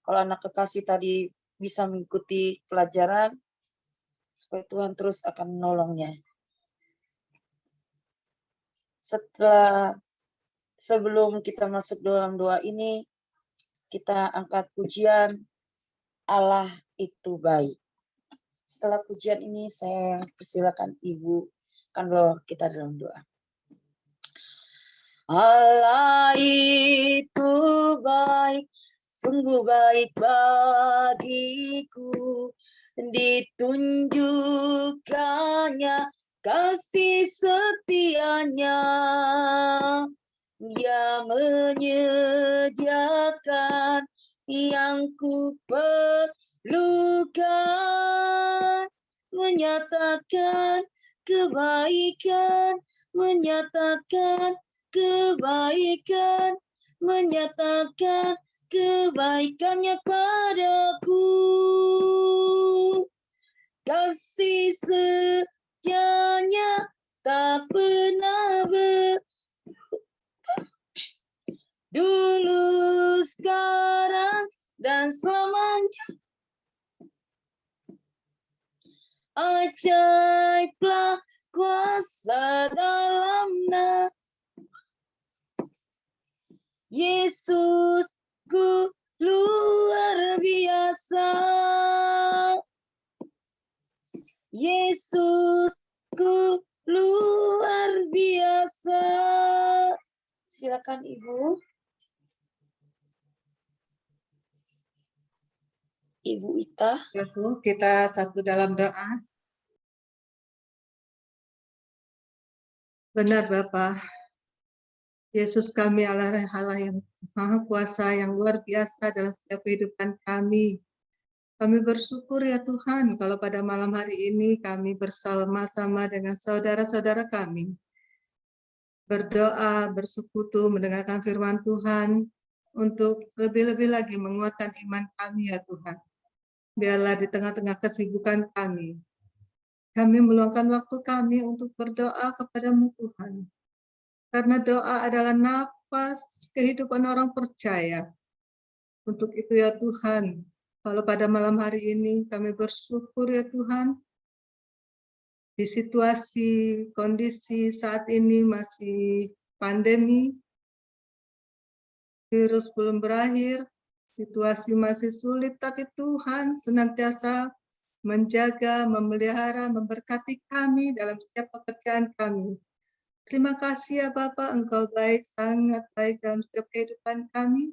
kalau anak kekasih tadi bisa mengikuti pelajaran, supaya Tuhan terus akan menolongnya. Sebelum kita masuk dalam doa ini, kita angkat pujian Allah itu baik. Setelah pujian ini, saya persilakan Ibu akan bawa kita dalam doa. Allah itu baik, sungguh baik bagiku, ditunjukkannya kasih setianya. Dia menyediakan yang ku perlukan, menyatakan kebaikan, menyatakan kebaikan, menyatakan kebaikannya padaku. Kasih setianya tak pernah dulu, sekarang, dan selamanya. Ajaiblah kuasa dalam nama Yesusku, luar biasa. Yesusku luar biasa. Silakan Ibu. Ibu Ita. Kita satu dalam doa. Benar Bapa, Yesus kami Allah yang Maha Kuasa, yang luar biasa dalam setiap kehidupan kami. Kami bersyukur ya Tuhan, kalau pada malam hari ini kami bersama-sama dengan saudara-saudara kami berdoa, bersekutu, mendengarkan firman Tuhan, untuk lebih-lebih lagi menguatkan iman kami ya Tuhan. Biarlah di tengah-tengah kesibukan kami meluangkan waktu kami untuk berdoa kepada-Mu Tuhan. Karena doa adalah nafas kehidupan orang percaya. Untuk itu ya Tuhan, kalau pada malam hari ini kami bersyukur ya Tuhan, di situasi kondisi saat ini masih pandemi, virus belum berakhir, situasi masih sulit, tapi Tuhan senantiasa menjaga, memelihara, memberkati kami dalam setiap pekerjaan kami. Terima kasih ya Bapak, Engkau baik, sangat baik dalam setiap kehidupan kami.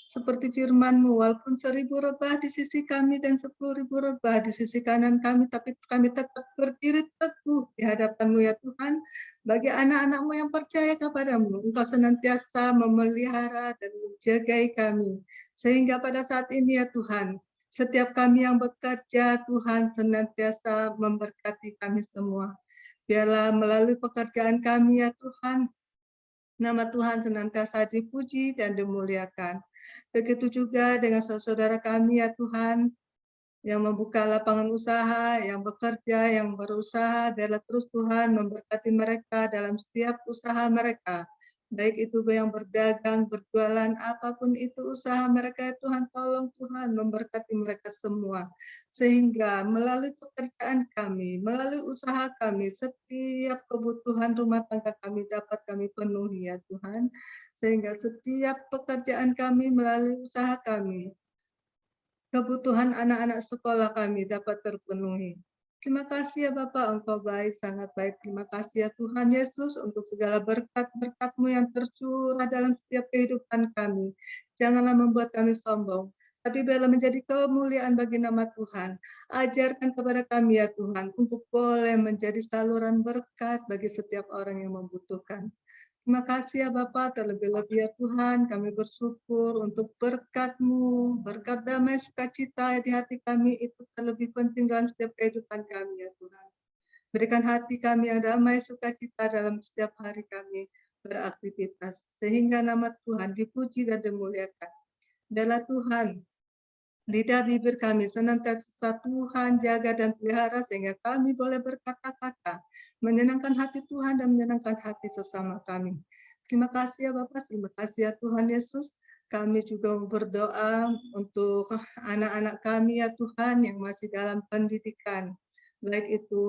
Seperti firman-Mu, walaupun 1000 rebah di sisi kami dan 10.000 rebah di sisi kanan kami, tapi kami tetap berdiri teguh di hadapan-Mu ya Tuhan. Bagi anak-anak-Mu yang percaya kepada-Mu, Engkau senantiasa memelihara dan menjagai kami. Sehingga pada saat ini ya Tuhan, setiap kami yang bekerja, Tuhan senantiasa memberkati kami semua. Biarlah melalui pekerjaan kami ya Tuhan, nama Tuhan senantiasa dipuji dan dimuliakan. Begitu juga dengan saudara kami ya Tuhan, yang membuka lapangan usaha, yang bekerja, yang berusaha, biarlah terus Tuhan memberkati mereka dalam setiap usaha mereka. Baik itu yang berdagang, berjualan, apapun itu usaha mereka, Tuhan tolong Tuhan memberkati mereka semua. Sehingga melalui pekerjaan kami, melalui usaha kami, setiap kebutuhan rumah tangga kami dapat kami penuhi ya Tuhan. Sehingga setiap pekerjaan kami melalui usaha kami, kebutuhan anak-anak sekolah kami dapat terpenuhi. Terima kasih ya Bapak, Engkau baik, sangat baik. Terima kasih ya Tuhan Yesus untuk segala berkat-berkat-Mu yang tercurah dalam setiap kehidupan kami. Janganlah membuat kami sombong, tapi biarlah menjadi kemuliaan bagi nama Tuhan. Ajarkan kepada kami ya Tuhan, untuk boleh menjadi saluran berkat bagi setiap orang yang membutuhkan. Terima kasih ya Bapak, terlebih-lebih ya Tuhan, kami bersyukur untuk berkat-Mu, berkat damai sukacita di hati kami itu terlebih penting dalam setiap kehidupan kami ya Tuhan. Berikan hati kami yang damai sukacita dalam setiap hari kami beraktivitas, sehingga nama Tuhan dipuji dan dimuliakan. Biarlah Tuhan, lidah bibir kami senantiasa Tuhan jaga dan pelihara sehingga kami boleh berkata-kata menyenangkan hati Tuhan dan menyenangkan hati sesama kami. Terima kasih ya Bapak, terima kasih ya Tuhan Yesus. Kami juga berdoa untuk anak-anak kami ya Tuhan yang masih dalam pendidikan, baik itu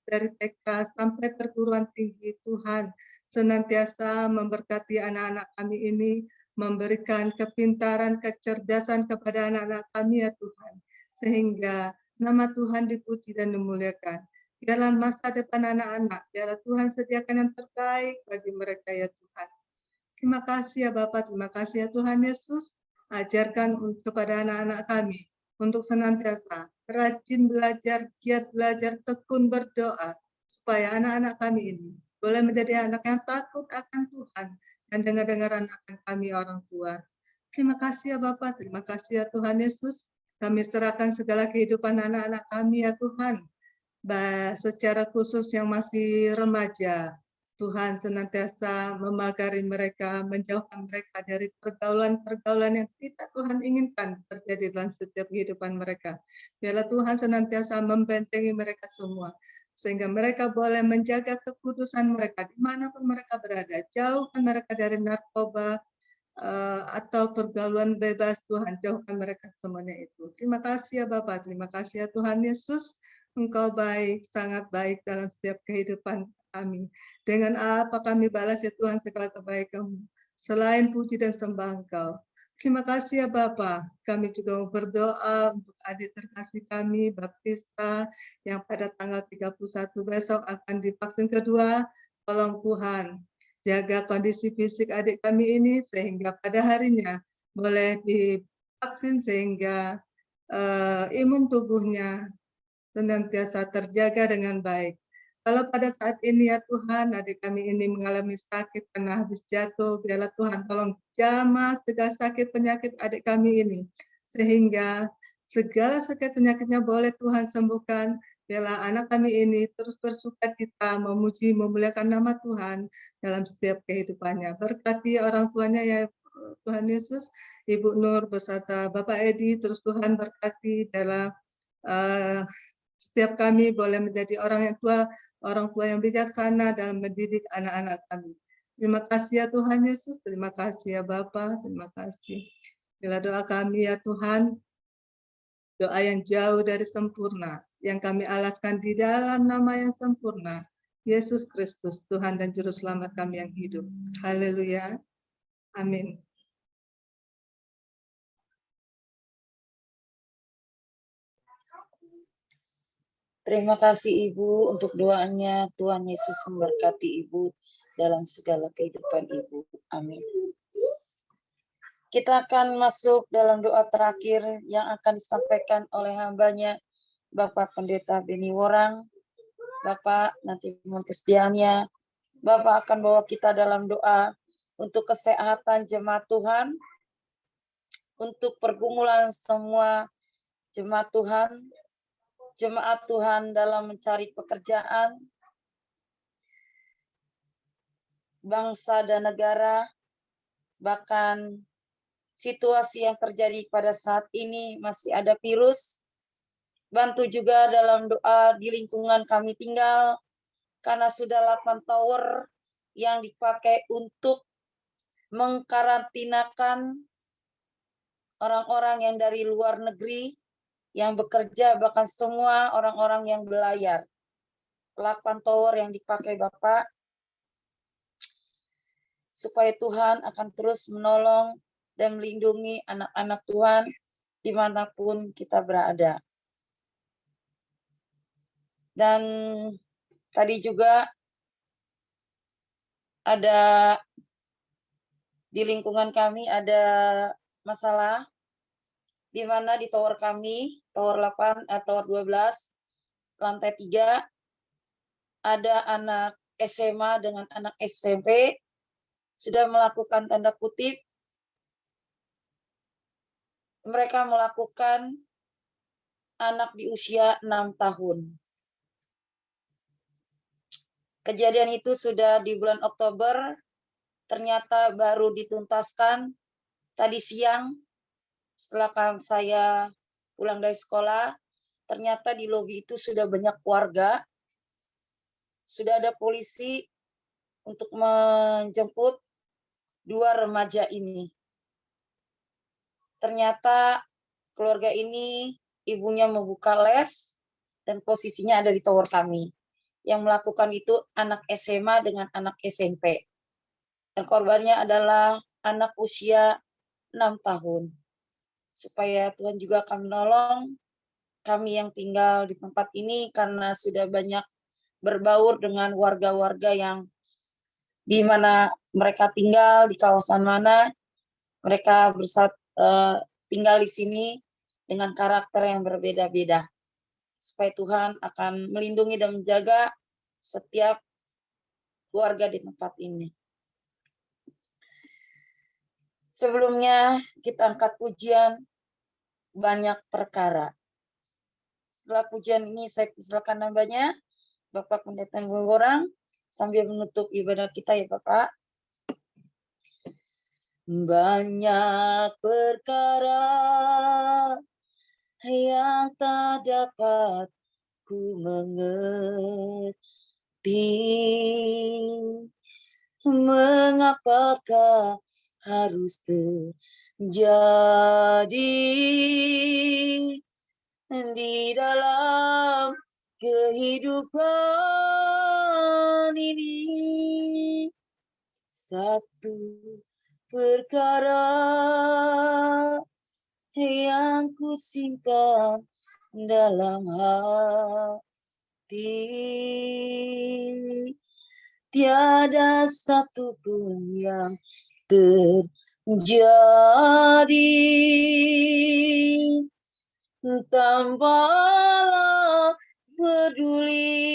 dari TK sampai perguruan tinggi. Tuhan senantiasa memberkati anak-anak kami ini, memberikan kepintaran, kecerdasan kepada anak-anak kami ya Tuhan, sehingga nama Tuhan dipuji dan dimuliakan. Biarlah masa depan anak-anak, biarlah Tuhan sediakan yang terbaik bagi mereka ya Tuhan. Terima kasih ya Bapak, terima kasih ya Tuhan Yesus. Ajarkan kepada anak-anak kami untuk senantiasa rajin belajar, giat belajar, tekun berdoa, supaya anak-anak kami ini boleh menjadi anak yang takut akan Tuhan dan dengar-dengaran akan kami orang tua. Terima kasih ya Bapak, terima kasih ya Tuhan Yesus. Kami serahkan segala kehidupan anak-anak kami ya Tuhan, secara khusus yang masih remaja. Tuhan senantiasa memagari mereka, menjauhkan mereka dari pergaulan-pergaulan yang tidak Tuhan inginkan terjadi dalam setiap kehidupan mereka. Biarlah Tuhan senantiasa membentengi mereka semua, sehingga mereka boleh menjaga kekudusan mereka dimanapun mereka berada. Jauhkan mereka dari narkoba atau pergaulan bebas. Tuhan, jauhkan mereka semuanya itu. Terima kasih ya Bapak, terima kasih ya Tuhan Yesus. Engkau baik, sangat baik dalam setiap kehidupan kami. Dengan apa kami balas ya Tuhan segala kebaikan-Mu, selain puji dan sembah Engkau. Terima kasih ya Bapak. Kami juga berdoa untuk adik terkasih kami, Baptista, yang pada tanggal 31 besok akan divaksin kedua. Tolong Tuhan, jaga kondisi fisik adik kami ini, sehingga pada harinya boleh divaksin sehingga imun tubuhnya senantiasa terjaga dengan baik. Kalau pada saat ini ya Tuhan, adik kami ini mengalami sakit karena habis jatuh, biarlah Tuhan tolong jamah segala sakit penyakit adik kami ini, sehingga segala sakit penyakitnya boleh Tuhan sembuhkan. Biarlah anak kami ini terus bersukacita, memuji, memuliakan nama Tuhan dalam setiap kehidupannya. Berkati orang tuanya ya Tuhan Yesus, Ibu Nur beserta Bapak Edi, terus Tuhan berkati dalam setiap kami boleh menjadi orang tua yang bijaksana dalam mendidik anak-anak kami. Terima kasih ya Tuhan Yesus, terima kasih ya Bapa, terima kasih. Bila doa kami ya Tuhan, doa yang jauh dari sempurna, yang kami alaskan di dalam nama yang sempurna, Yesus Kristus, Tuhan dan Juru Selamat kami yang hidup. Haleluya. Amin. Terima kasih Ibu untuk doanya. Tuhan Yesus memberkati Ibu dalam segala kehidupan Ibu. Amin. Kita akan masuk dalam doa terakhir yang akan disampaikan oleh hambanya Bapak Pendeta Beni Worang. Bapak nanti mohon kesediaannya. Bapak akan bawa kita dalam doa untuk kesehatan jemaat Tuhan, untuk pergumulan semua jemaat Tuhan dalam mencari pekerjaan, bangsa dan negara, bahkan situasi yang terjadi pada saat ini masih ada virus Bantu juga dalam doa di lingkungan kami tinggal, karena sudah 8 tower yang dipakai untuk mengkarantinakan orang-orang yang dari luar negeri, yang bekerja, bahkan semua orang-orang yang belayar. 8 tower yang dipakai Bapak, supaya Tuhan akan terus menolong dan melindungi anak-anak Tuhan dimanapun kita berada. Dan tadi juga ada di lingkungan kami ada masalah di mana di tower kami, tower 8 atau tower 12, lantai 3, ada anak SMA dengan anak SMP sudah melakukan tanda kutip, mereka melakukan anak di usia 6 tahun. Kejadian itu sudah di bulan Oktober, ternyata baru dituntaskan tadi siang setelah saya pulang dari sekolah. Ternyata di lobi itu sudah banyak warga, sudah ada polisi untuk menjemput 2 remaja ini. Ternyata keluarga ini ibunya membuka les dan posisinya ada di tower kami. Yang melakukan itu anak SMA dengan anak SMP. Dan korbannya adalah anak usia 6 tahun. Supaya Tuhan juga akan menolong kami yang tinggal di tempat ini karena sudah banyak berbaur dengan warga-warga yang di mana mereka tinggal, di kawasan mana mereka tinggal di sini dengan karakter yang berbeda-beda. Supaya Tuhan akan melindungi dan menjaga setiap warga di tempat ini. Sebelumnya kita angkat pujian banyak perkara. Setelah pujian ini saya persilakan nambahnya Bapak Pendeta Bonggorang sambil menutup ibadah kita ya Bapak. Banyak perkara yang tak dapat ku mengerti, mengapakah harus terjadi di dalam kehidupan ini. Satu perkara yang ku simpan dalam hati, tiada satu pun yang terjadi tanpalah peduli.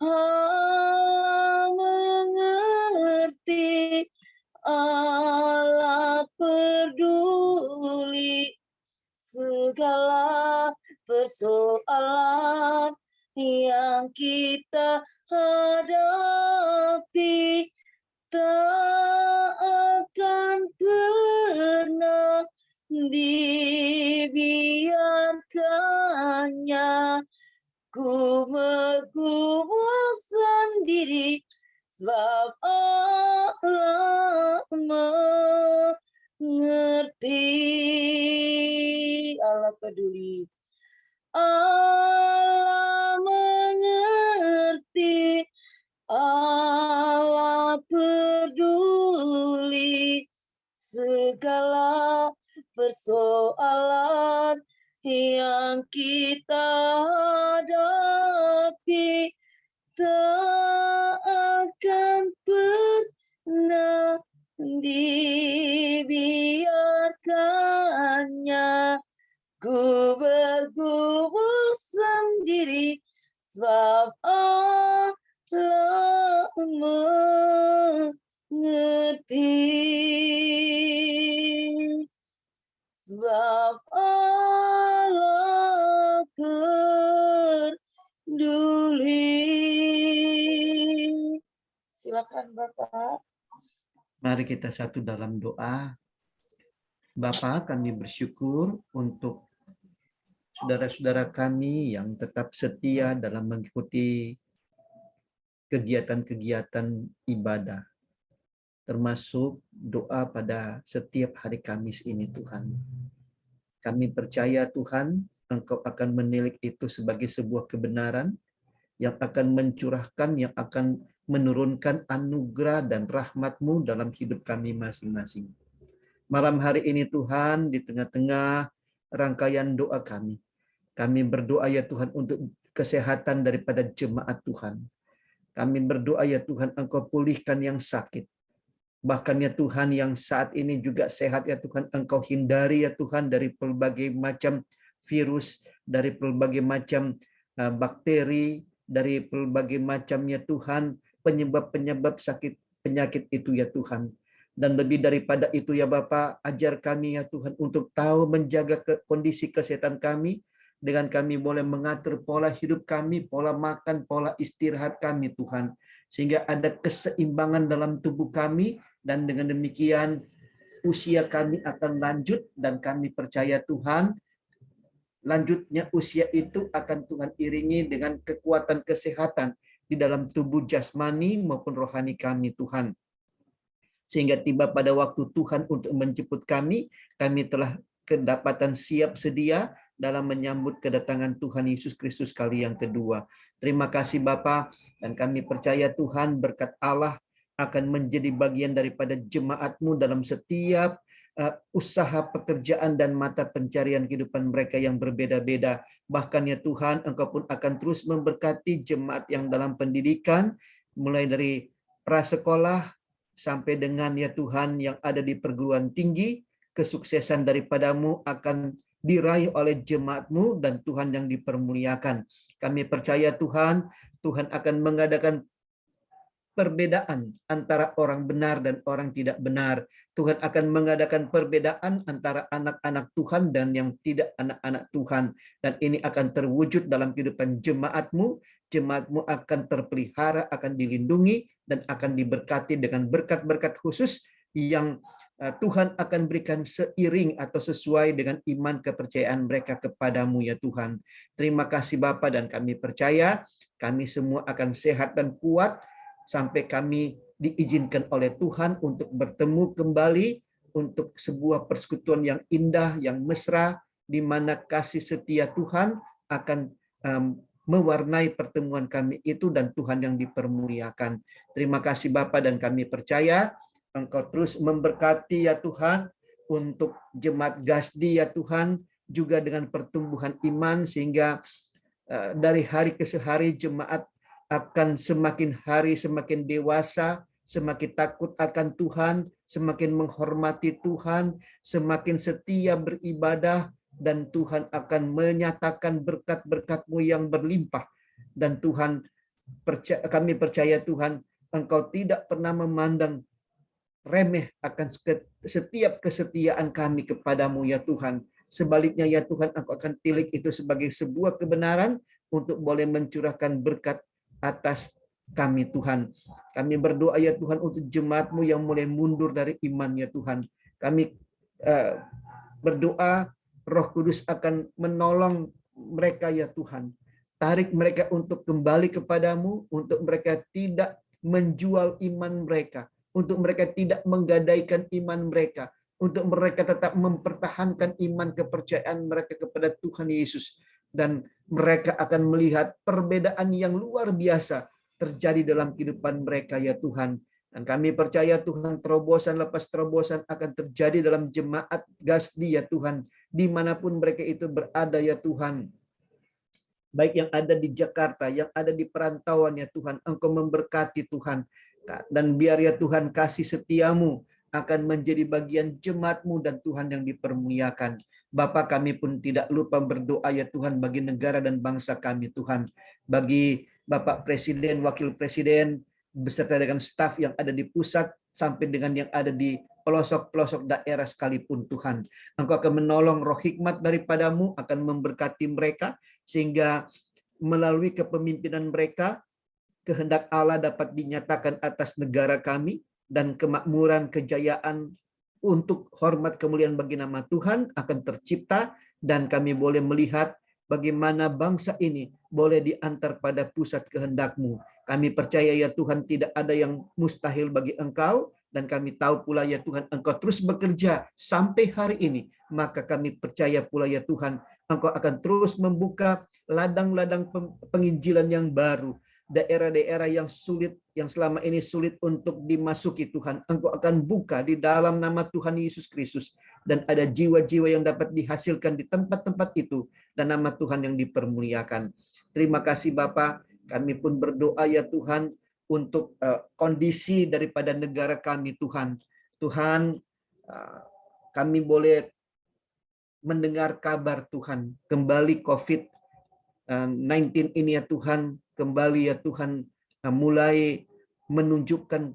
Allah mengerti, Allah peduli segala persoalan yang kita hadapi, tak akan pernah dibiarkannya. Ku bergumul sendiri sebab Allah mengerti. Allah peduli. Allah mengerti. Allah peduli segala persoalan yang kita hadapi, tak akan pernah dibiarkannya. Ku bergumul sendiri sebab Allah mengerti. Sebab Allah peduli. Silakan Bapak. Mari kita satu dalam doa. Bapa, kami bersyukur untuk saudara-saudara kami yang tetap setia dalam mengikuti kegiatan-kegiatan ibadah, termasuk doa pada setiap hari Kamis ini, Tuhan. Kami percaya, Tuhan, Engkau akan menilik itu sebagai sebuah kebenaran yang akan mencurahkan, yang akan menurunkan anugerah dan rahmat-Mu dalam hidup kami masing-masing. Malam hari ini, Tuhan, di tengah-tengah rangkaian doa kami berdoa ya Tuhan untuk kesehatan daripada jemaat Tuhan. Kami berdoa ya Tuhan, Engkau pulihkan yang sakit. Bahkan ya Tuhan, yang saat ini juga sehat ya Tuhan, Engkau hindari ya Tuhan dari pelbagai macam virus, dari pelbagai macam bakteri, dari pelbagai macam ya Tuhan, penyebab-penyebab sakit penyakit itu ya Tuhan. Dan lebih daripada itu ya Bapa, ajar kami ya Tuhan untuk tahu menjaga kondisi kesehatan kami, dengan kami boleh mengatur pola hidup kami, pola makan, pola istirahat kami Tuhan. Sehingga ada keseimbangan dalam tubuh kami, dan dengan demikian usia kami akan lanjut, dan kami percaya Tuhan, lanjutnya usia itu akan Tuhan iringi dengan kekuatan kesehatan di dalam tubuh jasmani maupun rohani kami Tuhan. Sehingga tiba pada waktu Tuhan untuk menjemput kami telah kedapatan siap sedia dalam menyambut kedatangan Tuhan Yesus Kristus kali yang kedua. Terima kasih Bapa, dan kami percaya Tuhan berkat Allah akan menjadi bagian daripada jemaat-Mu dalam setiap usaha pekerjaan dan mata pencarian kehidupan mereka yang berbeda-beda. Bahkan ya Tuhan, Engkau pun akan terus memberkati jemaat yang dalam pendidikan, mulai dari prasekolah sampai dengan ya Tuhan yang ada di perguruan tinggi. Kesuksesan daripada-Mu akan diraih oleh jemaat-Mu dan Tuhan yang dipermuliakan. Kami percaya Tuhan akan mengadakan perbedaan antara orang benar dan orang tidak benar. Tuhan akan mengadakan perbedaan antara anak-anak Tuhan dan yang tidak anak-anak Tuhan. Dan ini akan terwujud dalam kehidupan jemaat-Mu. Jemaat-Mu akan terpelihara, akan dilindungi, dan akan diberkati dengan berkat-berkat khusus yang Tuhan akan berikan seiring atau sesuai dengan iman kepercayaan mereka kepadamu ya Tuhan. Terima kasih Bapa, dan kami percaya kami semua akan sehat dan kuat sampai kami diizinkan oleh Tuhan untuk bertemu kembali untuk sebuah persekutuan yang indah, yang mesra, di mana kasih setia Tuhan akan mewarnai pertemuan kami itu, dan Tuhan yang dipermuliakan. Terima kasih Bapa, dan kami percaya Engkau terus memberkati ya Tuhan untuk jemaat Gasdi ya Tuhan, juga dengan pertumbuhan iman, sehingga dari hari ke hari jemaat akan semakin hari semakin dewasa, semakin takut akan Tuhan, semakin menghormati Tuhan, semakin setia beribadah, dan Tuhan akan menyatakan berkat-berkat-Mu yang berlimpah. Dan Tuhan, kami percaya Tuhan, Engkau tidak pernah memandang remeh akan setiap kesetiaan kami kepadamu ya Tuhan. Sebaliknya ya Tuhan, Engkau akan tilik itu sebagai sebuah kebenaran untuk boleh mencurahkan berkat atas kami Tuhan. Kami berdoa ya Tuhan untuk jemaat-Mu yang mulai mundur dari iman ya Tuhan. Kami berdoa Roh Kudus akan menolong mereka ya Tuhan. Tarik mereka untuk kembali kepadamu, untuk mereka tidak menjual iman mereka, untuk mereka tidak menggadaikan iman mereka, untuk mereka tetap mempertahankan iman kepercayaan mereka kepada Tuhan Yesus. Dan mereka akan melihat perbedaan yang luar biasa terjadi dalam kehidupan mereka ya Tuhan. Dan kami percaya Tuhan, terobosan lepas terobosan akan terjadi dalam jemaat Gasdi ya Tuhan, dimanapun mereka itu berada ya Tuhan. Baik yang ada di Jakarta, yang ada di perantauan ya Tuhan, Engkau memberkati Tuhan. Dan biar ya Tuhan kasih setiamu akan menjadi bagian jemaat-Mu dan Tuhan yang dipermuliakan. Bapa, kami pun tidak lupa berdoa ya Tuhan bagi negara dan bangsa kami Tuhan. Bagi Bapak Presiden, Wakil Presiden, beserta dengan staf yang ada di pusat sampai dengan yang ada di pelosok-pelosok daerah sekalipun Tuhan. Engkau akan menolong roh hikmat daripada-Mu, akan memberkati mereka, sehingga melalui kepemimpinan mereka, kehendak Allah dapat dinyatakan atas negara kami, dan kemakmuran, kejayaan, untuk hormat kemuliaan bagi nama Tuhan akan tercipta, dan kami boleh melihat bagaimana bangsa ini boleh diantar pada pusat kehendak-Mu. Kami percaya ya Tuhan, tidak ada yang mustahil bagi Engkau, dan kami tahu pula ya Tuhan, Engkau terus bekerja sampai hari ini. Maka kami percaya pula ya Tuhan, Engkau akan terus membuka ladang-ladang penginjilan yang baru. Daerah-daerah yang sulit, yang selama ini sulit untuk dimasuki Tuhan, Engkau akan buka di dalam nama Tuhan Yesus Kristus. Dan ada jiwa-jiwa yang dapat dihasilkan di tempat-tempat itu, dan nama Tuhan yang dipermuliakan. Terima kasih Bapa. Kami pun berdoa ya Tuhan untuk kondisi daripada negara kami Tuhan. Tuhan, kami boleh mendengar kabar Tuhan, kembali COVID-19 ini ya Tuhan, kembali ya Tuhan, mulai menunjukkan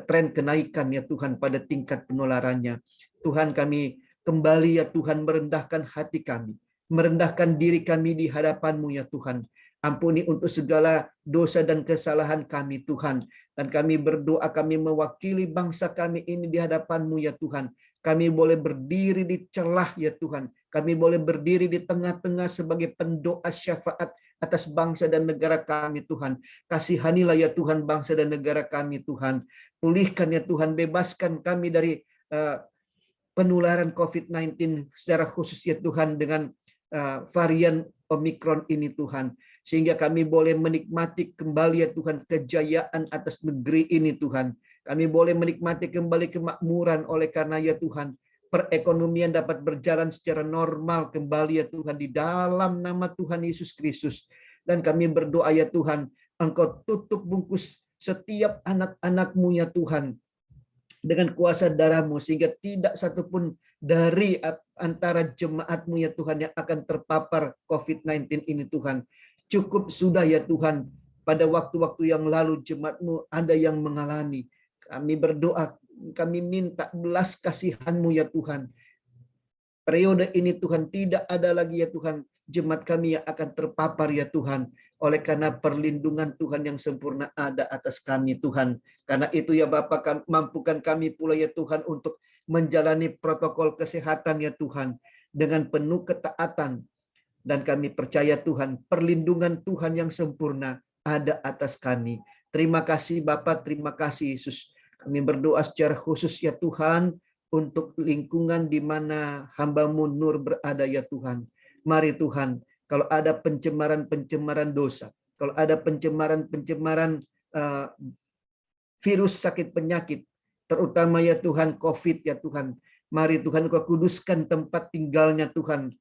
tren kenaikan ya Tuhan pada tingkat penularannya. Tuhan, kami kembali ya Tuhan merendahkan hati kami, merendahkan diri kami di hadapan-Mu ya Tuhan. Ampuni untuk segala dosa dan kesalahan kami Tuhan. Dan kami berdoa, kami mewakili bangsa kami ini di hadapan-Mu ya Tuhan. Kami boleh berdiri di celah ya Tuhan. Kami boleh berdiri di tengah-tengah sebagai pendoa syafaat atas bangsa dan negara kami Tuhan. Kasihanilah ya Tuhan bangsa dan negara kami Tuhan. Pulihkan ya Tuhan, bebaskan kami dari penularan COVID-19 secara khusus ya Tuhan dengan varian Omikron ini Tuhan. Sehingga kami boleh menikmati kembali ya Tuhan kejayaan atas negeri ini Tuhan. Kami boleh menikmati kembali kemakmuran oleh karena ya Tuhan, perekonomian dapat berjalan secara normal kembali ya Tuhan di dalam nama Tuhan Yesus Kristus. Dan kami berdoa ya Tuhan, Engkau tutup bungkus setiap anak-anak-Mu ya Tuhan dengan kuasa darah-Mu, sehingga tidak satupun dari antara jemaat-Mu ya Tuhan yang akan terpapar COVID-19 ini Tuhan. Cukup sudah ya Tuhan, pada waktu-waktu yang lalu jemaat-Mu ada yang mengalami. Kami berdoa, kami minta belas kasihan-Mu ya Tuhan. Periode ini Tuhan tidak ada lagi ya Tuhan jemaat kami yang akan terpapar ya Tuhan. Oleh karena perlindungan Tuhan yang sempurna ada atas kami Tuhan. Karena itu ya Bapa, mampukan kami pula ya Tuhan untuk menjalani protokol kesehatan ya Tuhan dengan penuh ketaatan. Dan kami percaya Tuhan, perlindungan Tuhan yang sempurna ada atas kami. Terima kasih Bapa, terima kasih Yesus. Kami berdoa secara khusus ya Tuhan, untuk lingkungan di mana hamba-Mu Nur berada ya Tuhan. Mari Tuhan, kalau ada pencemaran-pencemaran dosa, kalau ada pencemaran-pencemaran virus sakit penyakit, terutama ya Tuhan COVID ya Tuhan. Mari Tuhan Kau kuduskan tempat tinggalnya Tuhan.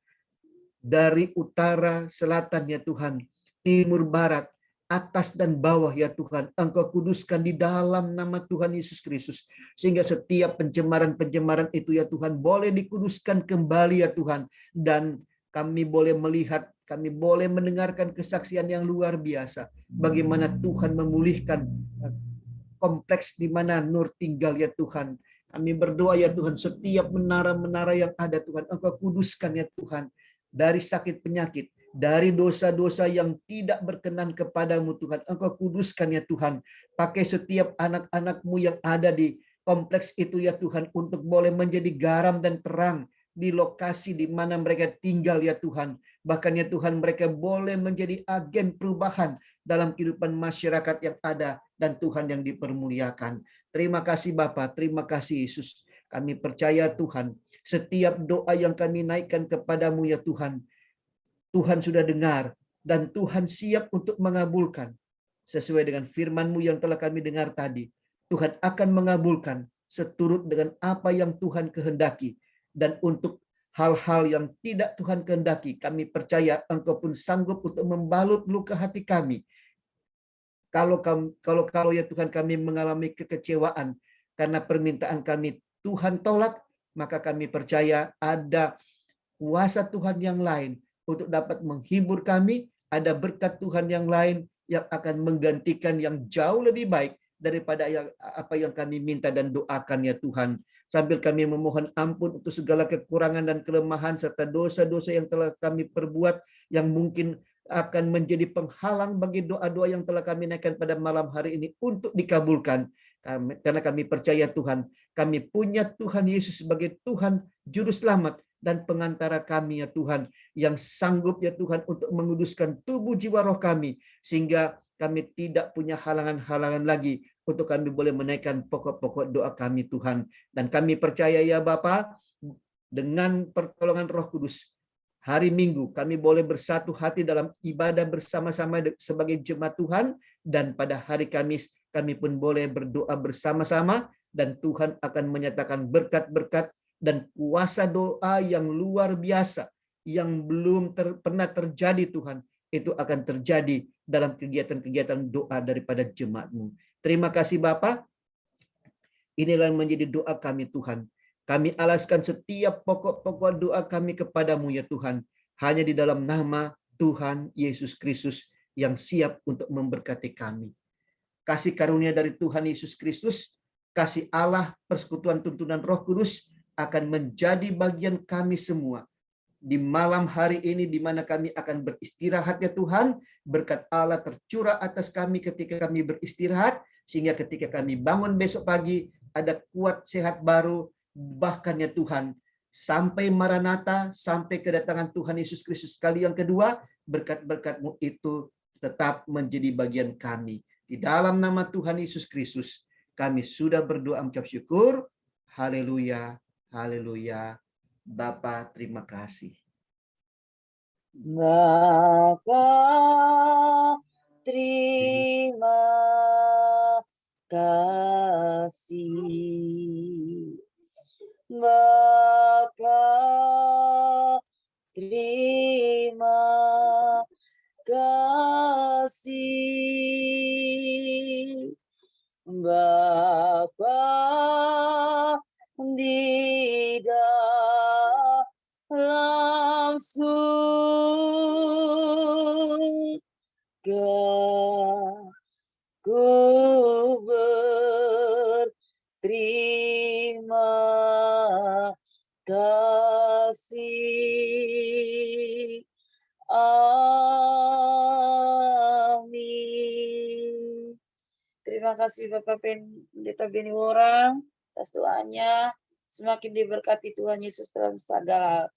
Dari utara, selatan ya Tuhan, timur, barat, atas dan bawah ya Tuhan, Engkau kuduskan di dalam nama Tuhan Yesus Kristus. Sehingga setiap pencemaran-pencemaran itu ya Tuhan boleh dikuduskan kembali ya Tuhan. Dan kami boleh melihat, kami boleh mendengarkan kesaksian yang luar biasa. Bagaimana Tuhan memulihkan kompleks di mana Nur tinggal ya Tuhan. Kami berdoa ya Tuhan, setiap menara-menara yang ada Tuhan, Engkau kuduskan ya Tuhan. Dari sakit penyakit, dari dosa-dosa yang tidak berkenan kepadamu Tuhan, Engkau kuduskan ya Tuhan. Pakai setiap anak-anak-Mu yang ada di kompleks itu ya Tuhan, untuk boleh menjadi garam dan terang di lokasi di mana mereka tinggal ya Tuhan. Bahkan ya Tuhan, mereka boleh menjadi agen perubahan dalam kehidupan masyarakat yang ada, dan Tuhan yang dipermuliakan. Terima kasih Bapa, terima kasih Yesus. Kami percaya Tuhan, setiap doa yang kami naikkan kepadamu ya Tuhan, Tuhan sudah dengar, dan Tuhan siap untuk mengabulkan. Sesuai dengan firman-Mu yang telah kami dengar tadi, Tuhan akan mengabulkan seturut dengan apa yang Tuhan kehendaki. Dan untuk hal-hal yang tidak Tuhan kehendaki, kami percaya Engkau pun sanggup untuk membalut luka hati kami. Kalau ya Tuhan, kami mengalami kekecewaan karena permintaan kami Tuhan tolak, maka kami percaya ada kuasa Tuhan yang lain untuk dapat menghibur kami, ada berkat Tuhan yang lain yang akan menggantikan yang jauh lebih baik daripada apa yang kami minta dan doakan ya Tuhan. Sambil kami memohon ampun untuk segala kekurangan dan kelemahan serta dosa-dosa yang telah kami perbuat yang mungkin akan menjadi penghalang bagi doa-doa yang telah kami naikkan pada malam hari ini untuk dikabulkan. Karena kami percaya Tuhan, kami punya Tuhan Yesus sebagai Tuhan Juru Selamat dan pengantara kami ya Tuhan, yang sanggup ya Tuhan untuk menguduskan tubuh jiwa roh kami, sehingga kami tidak punya halangan-halangan lagi untuk kami boleh menaikkan pokok-pokok doa kami Tuhan. Dan kami percaya ya Bapa, dengan pertolongan Roh Kudus, hari Minggu kami boleh bersatu hati dalam ibadah bersama-sama sebagai jemaat Tuhan, dan pada hari Kamis kami pun boleh berdoa bersama-sama, dan Tuhan akan menyatakan berkat-berkat dan kuasa doa yang luar biasa yang belum pernah terjadi Tuhan, itu akan terjadi dalam kegiatan-kegiatan doa daripada jemaat-Mu. Terima kasih Bapa. Inilah yang menjadi doa kami Tuhan. Kami alaskan setiap pokok-pokok doa kami kepadamu ya Tuhan, hanya di dalam nama Tuhan Yesus Kristus yang siap untuk memberkati kami. Kasih karunia dari Tuhan Yesus Kristus, kasih Allah, persekutuan tuntunan Roh Kudus akan menjadi bagian kami semua. Di malam hari ini di mana kami akan beristirahat ya Tuhan, berkat Allah tercurah atas kami ketika kami beristirahat, sehingga ketika kami bangun besok pagi ada kuat sehat baru, bahkan ya Tuhan, sampai Maranatha, sampai kedatangan Tuhan Yesus Kristus kali yang kedua, berkat-berkat-Mu itu tetap menjadi bagian kami. Di dalam nama Tuhan Yesus Kristus, kami sudah berdoa mengucap syukur. Haleluya, haleluya. Bapa, terima kasih. Bapa, terima kasih. Bapa, terima kasih. Bapa, di dalam surga, ku berterima kasih. Amin. Terima kasih Bapak Pendeta Beni Worang atas doanya. Semakin diberkati Tuhan Yesus dalam segala